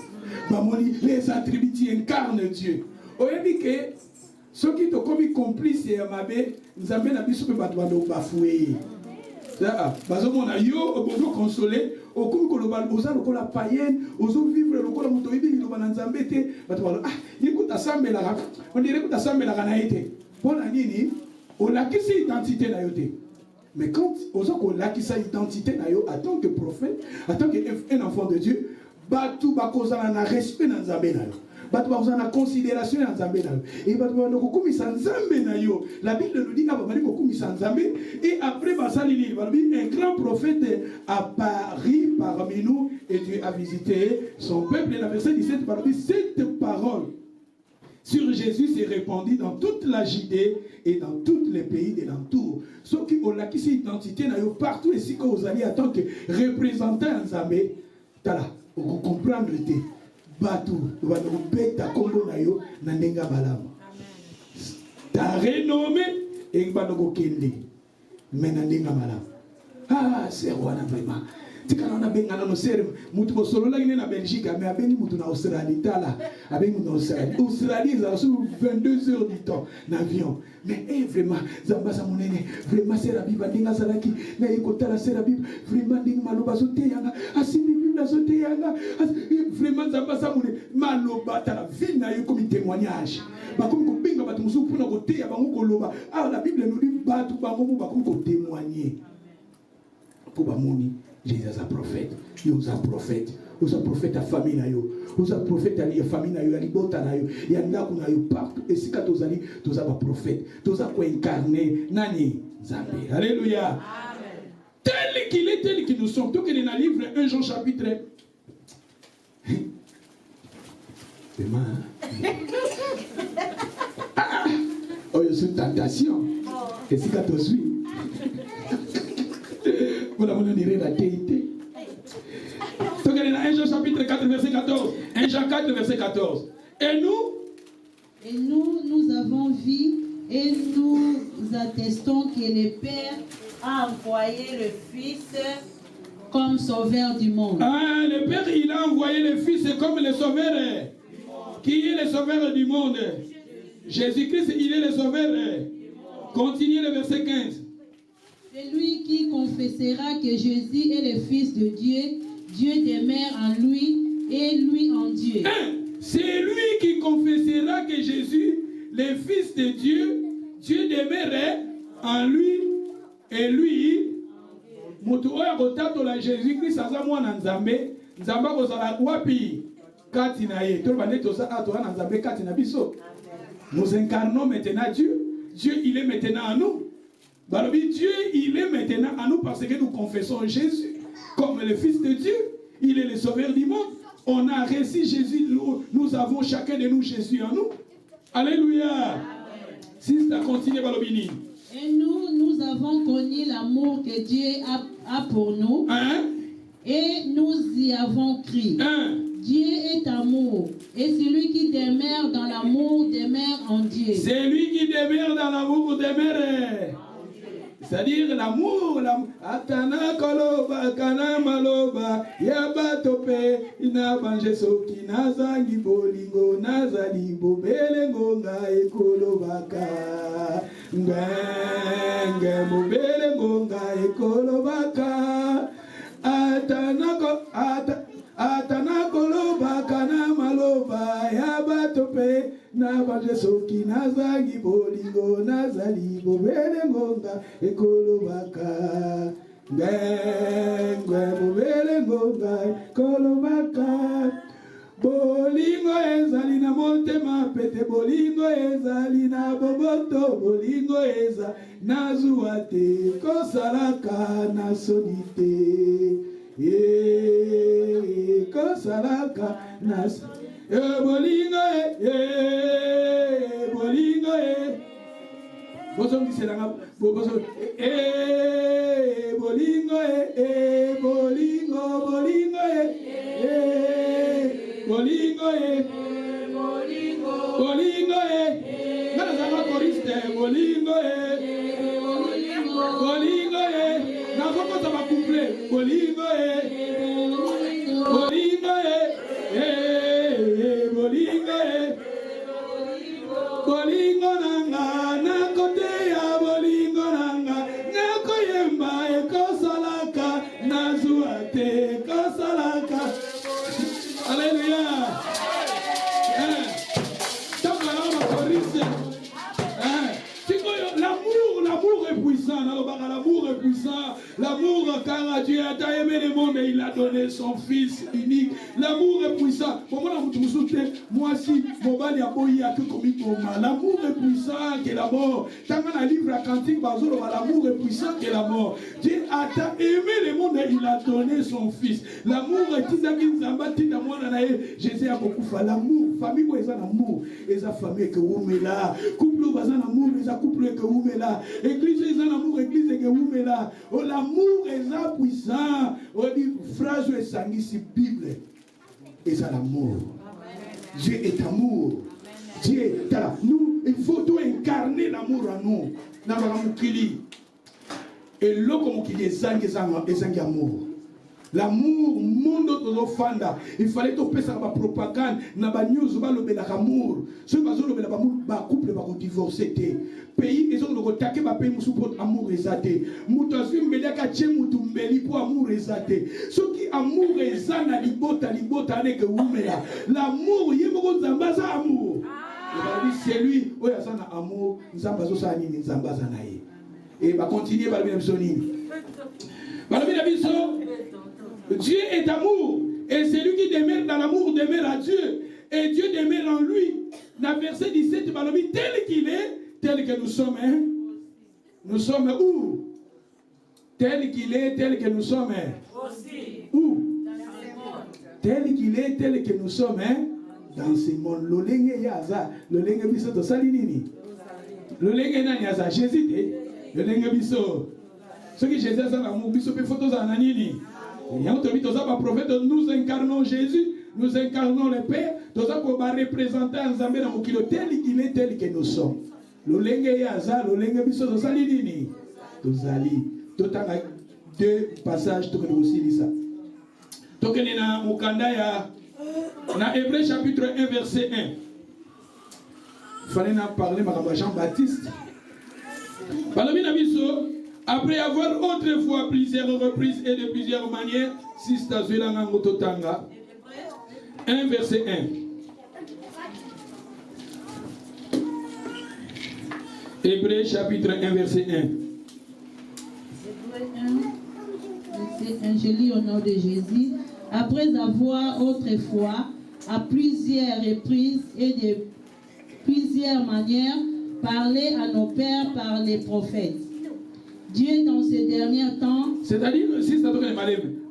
Bamoni, les attributs qui incarnent Dieu. On dit que ceux qui t'ont commis complice et Amabé, Zambé n'a pas su que Batouano bafoué. Bazomona yo obondo consoler okomi koloba oza lokola païenne ozo vivre lokola moto yebi loba na Nzambe te bato balo ah yekuta sambela on dirait que ta sambela kana été pona nini o lakisi identité na yo te mais quand ozo ko lakisa identité na yo en tant que prophète en tant qu'un enfant de Dieu batu bakozala na respect na Nzambe na yo batu bakozala na considération na Nzambe na yo et batu balo kokumisa Nzambe na yo. La Bible nous dit abamali kokumisa Nzambe et après basalini un grand prophète apparu parmi nous et Dieu a visité son peuple. Et la verset 17 cette parole sur Jésus s'est répandue dans toute la Judée et dans tous les pays de l'entour. Ceux qui ont l'acquis cette identité partout et si vous allez en tant que représentant Nzambe, vous comprendre le Batou, vous allez bêta kombo na yo na nenga balama. Ta renommé et badoko kende. Mais na nenga balama. Ah, c'est roi vraiment. Tu quand on a benga na no ser mutu solo la na Belgique mais abeni mutu na Australie tala abeni mutu na Australie. Australie ça sur 22 heures du temps d'avion. Mais vraiment zamba sa monene vraiment c'est la Bible ndinga salaki na ikotala c'est la Bible vraiment ndinga maloba zote yanga asimi Bible zote yanga vraiment zamba sa monene maloba ta vie na yo comme témoignage. Ba comme ko benga batu musu puna ko teya bango ko loba. Ah la Bible nous dit batu bango ba comme ko témoigner. Pour bamoni Jésus est un prophète, il est un prophète, il est un prophète à famille, il est un prophète à la famille, il y a des bota, il y a des partout. Et si quand tu as un prophète, tu as incarné Nani Zambé. Alléluia. Amen. Tel qu'il est, tel que nous sommes. Donc il est dans le livre 1 Jean chapitre. Oh, il y a une tentation. Et si quand tu suis. Vous l'avez dit la déité. Regardez dans 1 Jean chapitre 4, verset 14. 1 Jean 4, verset 14. Et nous avons vu et nous attestons que le Père a envoyé le Fils comme sauveur du monde. Ah, le Père, il a envoyé le Fils comme le sauveur. Qui est le sauveur du monde? Jésus-Christ, il est le sauveur. Continuez le verset 15. Celui qui confessera que Jésus est le Fils de Dieu, Dieu demeure en lui et lui en Dieu. C'est lui qui confessera que Jésus, le Fils de Dieu, Dieu demeure en lui et lui. Mutu oya kotatola Jésus-Christ aza mwana Nzambe, Nzambe kozala wapi kati na ye. To bande toza atoa na Nzambe kati na biso. Nous incarnons maintenant Dieu. Dieu, il est maintenant en nous. Balobi, Dieu, il est maintenant en nous parce que nous confessons Jésus comme le Fils de Dieu. Il est le sauveur du monde. On a reçu Jésus. Nous avons chacun de nous Jésus en nous. Alléluia. Si ça continue, Balobini. Et nous avons connu l'amour que Dieu a pour nous. Et nous y avons cru. Dieu est amour. Et celui qui demeure dans l'amour demeure en Dieu. Celui qui demeure dans l'amour demeure. C'est-à-dire l'amour, atana koloba kana maloba yaba tope ina banje soki nazangi bolingo nazali bobele ngonga ekolobaka ngenge bobele ngonga ekolobaka atana koloba kana maloba yaba tope na banje soki nazangi bolingo nazali bobele ngonga ekolobaka ngengwe bobele ngonga ekolobaka bolingo ezali na motema pete bolingo ezali na boboto bolingo eza nazwa te kosalaka na soni te kosalaka na bolingo bolingo bolingo bolingo bolingo bolingo ngana zama koriste bolingo bolingo na zoko za couple bolingo bolingo bolingo bolingo nanga na kote ya bolingo nanga na koyemba ekosalaka na zuate kosalaka. Alléluia. L'amour est puissant. L'amour est puissant. L'amour, car Dieu a aimé le monde et il a donné son Fils unique. L'amour est puissant. Moi, si mon bal a beau y a que comme l'amour est puissant que la mort. Tant qu'on a livre à Cantique, l'amour est puissant que la mort. Dieu a aimé le monde et il a donné son Fils. L'amour est Jésus a beaucoup fait l'amour. Famille où est l'amour? Et sa famille que vous mettez là. Couple où est l'amour? Et sa couple que vous mettez là. Église où est l'amour? Église que vous mettez là. Oh, l'amour est puissant. Oh, dit phrase est sanguine, c'est Bible. Et ça l'amour. Dieu est amour. Dieu est là. Nous, il faut tout incarner l'amour en nous. Dans l'amour qu'il y. Et l'eau comme qu'il y est amour. L'amour, monde de fanda. Il fallait tout faire la propagande. Na ba news ba le amour. Ce ba zo le ba couple ba divorcer té. Pays ils ont le attaquer ba pays musu pour amour ezate. Mutu asu mbeli ka tie mutu mbeli pour amour ezate. Ce qui amour ezana libota ne que umela. L'amour yemo zambaza amour. C'est lui, oh yazana amour, nzamba zo sa nini nzamba za na ye. Et ba continuer ba bien sonini. Ba bien biso Dieu est amour, et celui qui demeure dans l'amour demeure à Dieu, et Dieu demeure en lui. Dans verset 17, tel qu'il est, tel que nous sommes, hein? Nous sommes où? Tel qu'il est, tel que nous sommes, hein? Où? Tel qu'il est, tel que nous sommes, hein? Dans ce monde. L'olenge yaza, l'olenge biso to salinini. L'olenge nani yaza, Jésus, l'olenge biso. Ce qui Jésus a dans l'amour, il faut photos en anini. Et on te dit, prophète, nous incarnons Jésus, nous incarnons le Père, nous avons représenté en Zambé dans le tel qu'il est tel que nous sommes. Le lenge yaza, le lenge biso, nous allons nini. Nous allons. Tout à deux passages, tout nous aussi dit ça. Donc, on est dans Mukanda, dans Hébreu chapitre 1, verset 1. Il fallait en parler à Jean-Baptiste. Après avoir autrefois plusieurs reprises et de plusieurs manières, 1 verset 1. Hébreu chapitre 1 verset 1. Verset 1, je lis au nom de Jésus. Après avoir autrefois, à plusieurs reprises et de plusieurs manières, parlé à nos pères par les prophètes. Dieu, dans ces derniers temps, c'est-à-dire,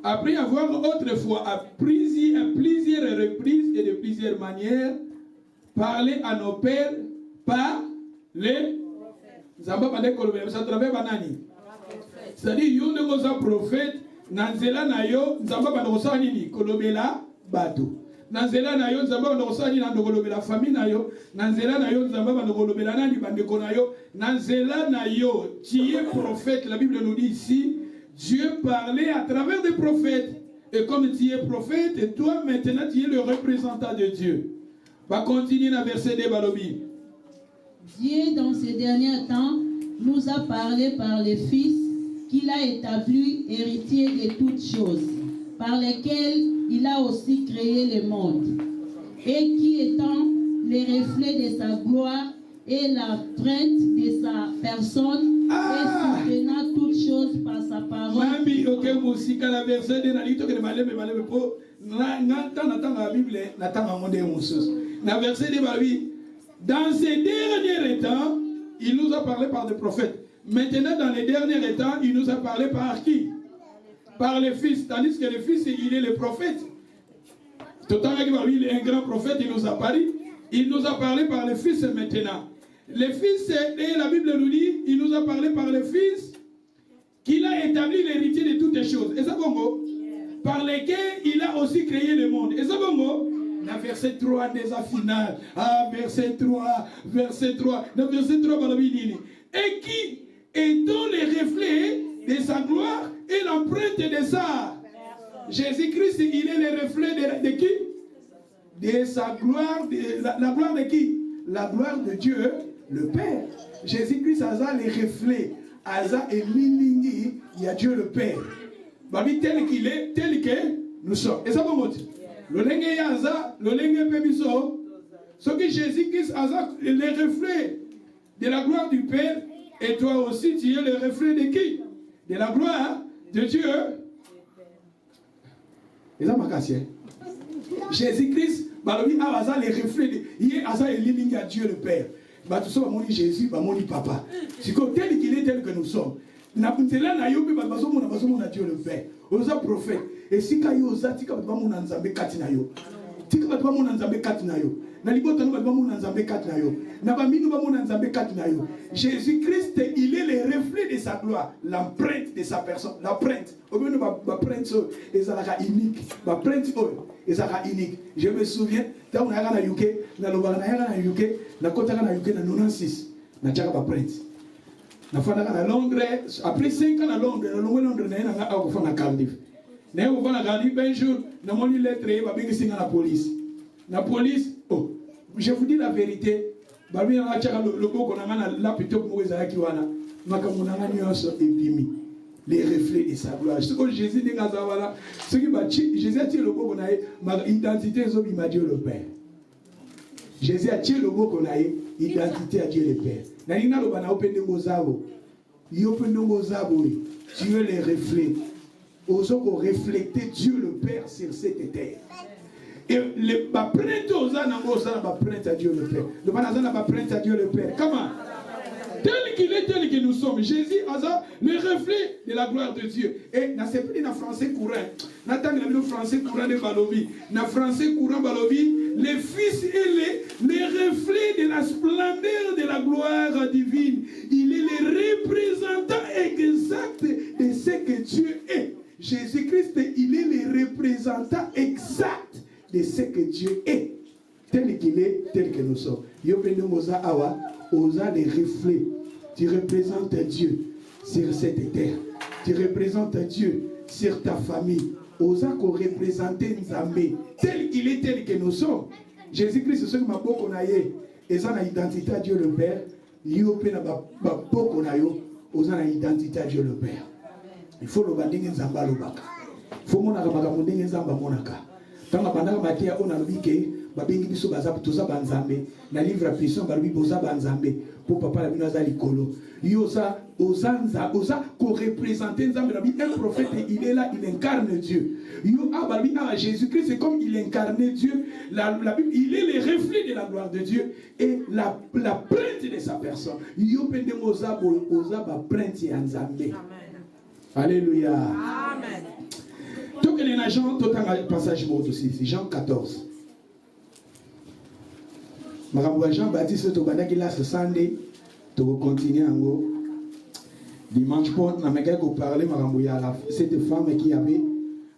après avoir autrefois, à plusieurs reprises et de plusieurs manières, parlé à nos pères par les c'est-à-dire, il y a un prophète, Nanzela Nayo, Zamba Banosani, Kolobela, Bato. Nanzela Nayo, Zamba Banosani, Nandokolobela, famille Nayo, Nanzela Nayo, Zamba Banokolobela, Nani Bandekonayo, Nanzela Nayo, tu es prophète, la Bible nous dit ici, Dieu parlait à travers des prophètes. Et comme tu es prophète, et toi maintenant tu es le représentant de Dieu. Va continuer dans verset 2, Balobi. Dieu, dans ces derniers temps, nous a parlé par les fils qu'il a établis héritiers de toutes choses, par lesquels il a aussi créé le monde, et qui étant les reflets de sa gloire et la prête de sa personne, et soutenant toutes choses par sa parole. Dans ces derniers temps, il nous a parlé par des prophètes. Maintenant, dans les derniers temps, il nous a parlé par qui? Par les fils. Tandis que le fils, il est le prophète. Tout le temps, il est un grand prophète, il nous a parlé. Il nous a parlé par les fils maintenant. Les fils, et la Bible nous dit, il nous a parlé par les fils qu'il a établi l'héritier de toutes les choses. Et ça, Bongo, par lesquels il a aussi créé le monde. Et ça, Bongo, dans verset 3 déjà final. Ah, verset 3, verset 3. Dans verset 3, et qui étant les reflets de sa gloire et l'empreinte de sa. Jésus-Christ, il est le reflet de qui? De sa gloire, la gloire de qui? La gloire de Dieu, le Père. Jésus-Christ a les reflets. Aza et Milingi, il y a Dieu le Père. Babi tel qu'il est, tel que nous sommes. Et ça va monter. Le lenge yaza, le lenge pebiso. Ce que Jésus-Christ a les reflets de la gloire du Père. Et toi aussi, tu es le reflet de qui? De la gloire de Dieu. Et ça m'a cassé. Jésus-Christ, Balobi a les reflets de. Il est Aza et Lilingi à Dieu le Père. Bah tout ça, mon Jésus, bah mon papa. C'est comme tel qu'il est, tel que nous sommes. Na puntela na yobi ba bazo mona Dieu le Père. Oza prophète. Et si ka yo za tika ba mona nzambe kati na yo. Tika ba mona nzambe kati na yo. Na libota ba mona nzambe kati na yo. Na ba minu ba mona nzambe kati na yo. Jésus-Christ, il est le reflet de sa gloire, l'empreinte de sa personne, l'empreinte. Au lieu de ba prendre ezalaka unique, ba prendre ezalaka unique. Je me souviens, tant on a na UK, na lobana na UK, na kota na UK na 96, na tchaka ba prendre. Na fana na Londres, après 5 ans à Londres, na Londres na nga a ko fana Cardiff. Na ko fana Cardiff un jour, na moni lettre ba bengi singa na police. Na police, oh, je vous dis la vérité, ba bi na tchaka le boko na na laptop mo ezala ki wana, makamuna nga nyonso ebimi. Les reflets de sa gloire. Ce que Jésus dit à Zawala, ce qui va Jésus a tiré le beau qu'on a ma identité zobi m'a Dieu le Père. Jésus a tiré le beau qu'on a identité à Dieu le Père. N'ayina le bana open ngozabo. Il open ngozabo. Tu es les reflets. Osons qu'on refléter Dieu le Père sur cette terre. Et le ba prêtre aux ana ngozana ba prêtre à Dieu le Père. Le banazana ba prêtre à Dieu le Père. Comment? Tel qu'il est, tel que nous sommes. Jésus a le reflet de la gloire de Dieu. Et n'a pas dit dans français courant. N'attends le français courant de Balobi. Dans français courant Balobi, les fils et les reflets de la splendeur de la gloire divine. Il est le représentant exact de ce que Dieu est. Jésus-Christ, il est le représentant exact de ce que Dieu est. Tel qu'il est, tel que nous sommes. Yobendomoza Awa, Osa les reflets. Tu représentes Dieu sur cette terre. Tu représentes Dieu sur ta famille. Osa qu'on représente Nzambe. Tel qu'il est, tel que nous sommes. Jésus-Christ, c'est ce que m'a beaucoup naïe. Et ça, a identité à Dieu le Père. Yope na beaucoup naïe. Osa na identité à Dieu le Père. Il faut le banding Nzamba lobaka. Il faut mon arabaka monding Nzamba monaka. Tant que pendant que on a l'obike. Babengi biso baza toza banzambe na livre prison balobi boza banzambe pour papa la bino za likolo yoza ozanza oza ko représenter nzambe la Bible. Un prophète il est là, il incarne Dieu. Yo balobi Jésus-Christ c'est comme il incarnait Dieu. La Bible, il est le reflet de la gloire de Dieu et la plainte de sa personne. Yo pende moza oza ba plainte ya nzambe. Alléluia. Amen. Donc les Jean total passage mot aussi, Jean 14. Jean-Baptiste Tobandaki là ce samedi, tu vas continuer en haut. Dimanche pour nous parler cette femme qui avait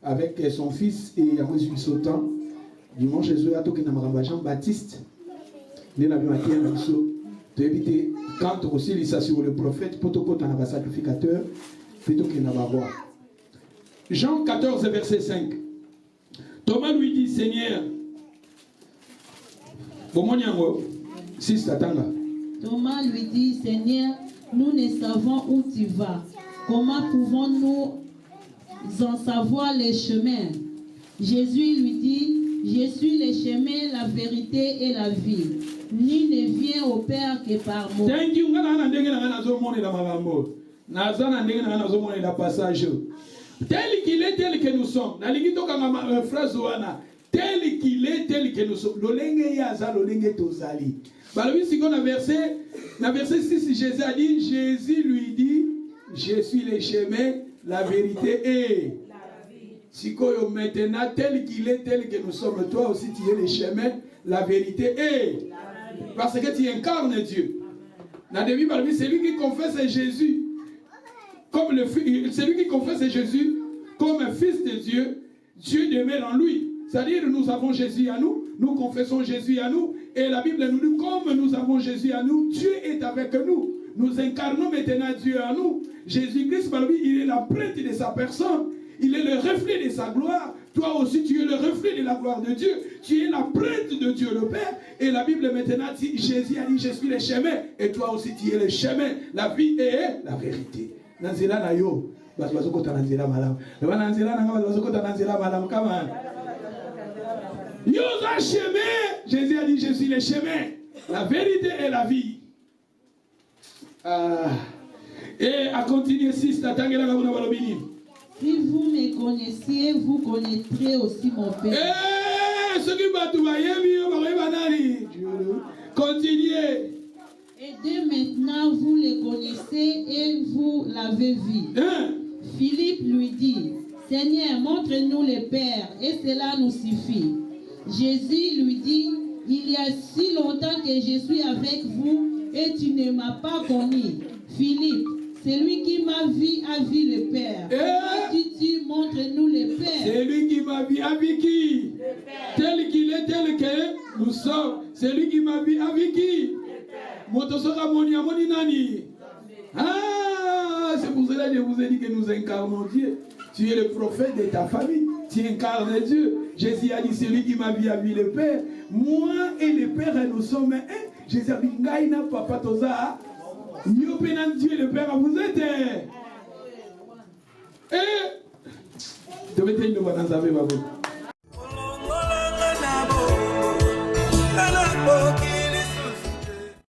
avec son fils et à mesure de temps. Dimanche Jésus a toqué na Jean-Baptiste. Nous avons été à nous de éviter quand aussi il s'assure le prophète pour tout un sacrificateur plutôt qu'il n'a pas voir. Jean 14 verset 5. Thomas lui dit Seigneur. Thomas lui dit, Seigneur, nous ne savons où tu vas. Comment pouvons-nous en savoir les chemins? Jésus lui dit, je suis le chemin, la vérité et la vie. Ni ne vient au Père que par moi. Tel qu'il est, tel que nous sommes. Tel qu'il est, tel que nous sommes. Dans verset 6, Jésus lui dit, je suis le chemin, la vérité et la vie. Maintenant, tel qu'il est, tel que nous sommes, toi aussi tu es le chemin, la vérité et la vie. Parce que tu incarnes Dieu. Dans le Bible, c'est lui qui confesse Jésus comme celui qui confesse Jésus comme un fils de Dieu, Dieu demeure en lui. C'est-à-dire nous avons Jésus à nous, nous confessons Jésus à nous, et la Bible nous dit comme nous avons Jésus à nous, Dieu est avec nous. Nous incarnons maintenant Dieu à nous. Jésus-Christ, par lui, il est la plainte de sa personne. Il est le reflet de sa gloire. Toi aussi, tu es le reflet de la gloire de Dieu. Tu es la plainte de Dieu le Père. Et la Bible maintenant dit, Jésus a dit, je suis le chemin. Et toi aussi, tu es le chemin, la vie et la vérité. Nanzela na yo, bazokota nanzela malam. Nanzela na bazokota nanzela malam. Comment? Yosa chemin. Jésus a dit, je suis le chemin, la vérité et la vie. Et à continuer 6, t'attendez la balobini. Si vous me connaissiez, vous connaîtrez aussi mon Père. Ce qui va tout continuez. Et dès maintenant, vous le connaissez et vous l'avez vu. Philippe lui dit, Seigneur, montre-nous le Père, et cela nous suffit. Jésus lui dit, il y a si longtemps que je suis avec vous, et tu ne m'as pas connu. Philippe, celui qui m'a vu a vu le Père. Tu montre-nous le Père. Celui qui m'a vu a vu qui? Tel qu'il est, tel que nous sommes. Celui qui m'a vu a vu qui? C'est pour cela que je vous ai dit que nous incarnons Dieu. Tu es le prophète de ta famille. Tu incarnes Dieu. Jésus a dit, celui qui m'a vu a vu le Père. Moi et le Père, nous sommes un. Jésus a dit, Ngaïna papa toza. Nous pénant Dieu et le Père, vous êtes. Tu mettez une voix dans sa vie,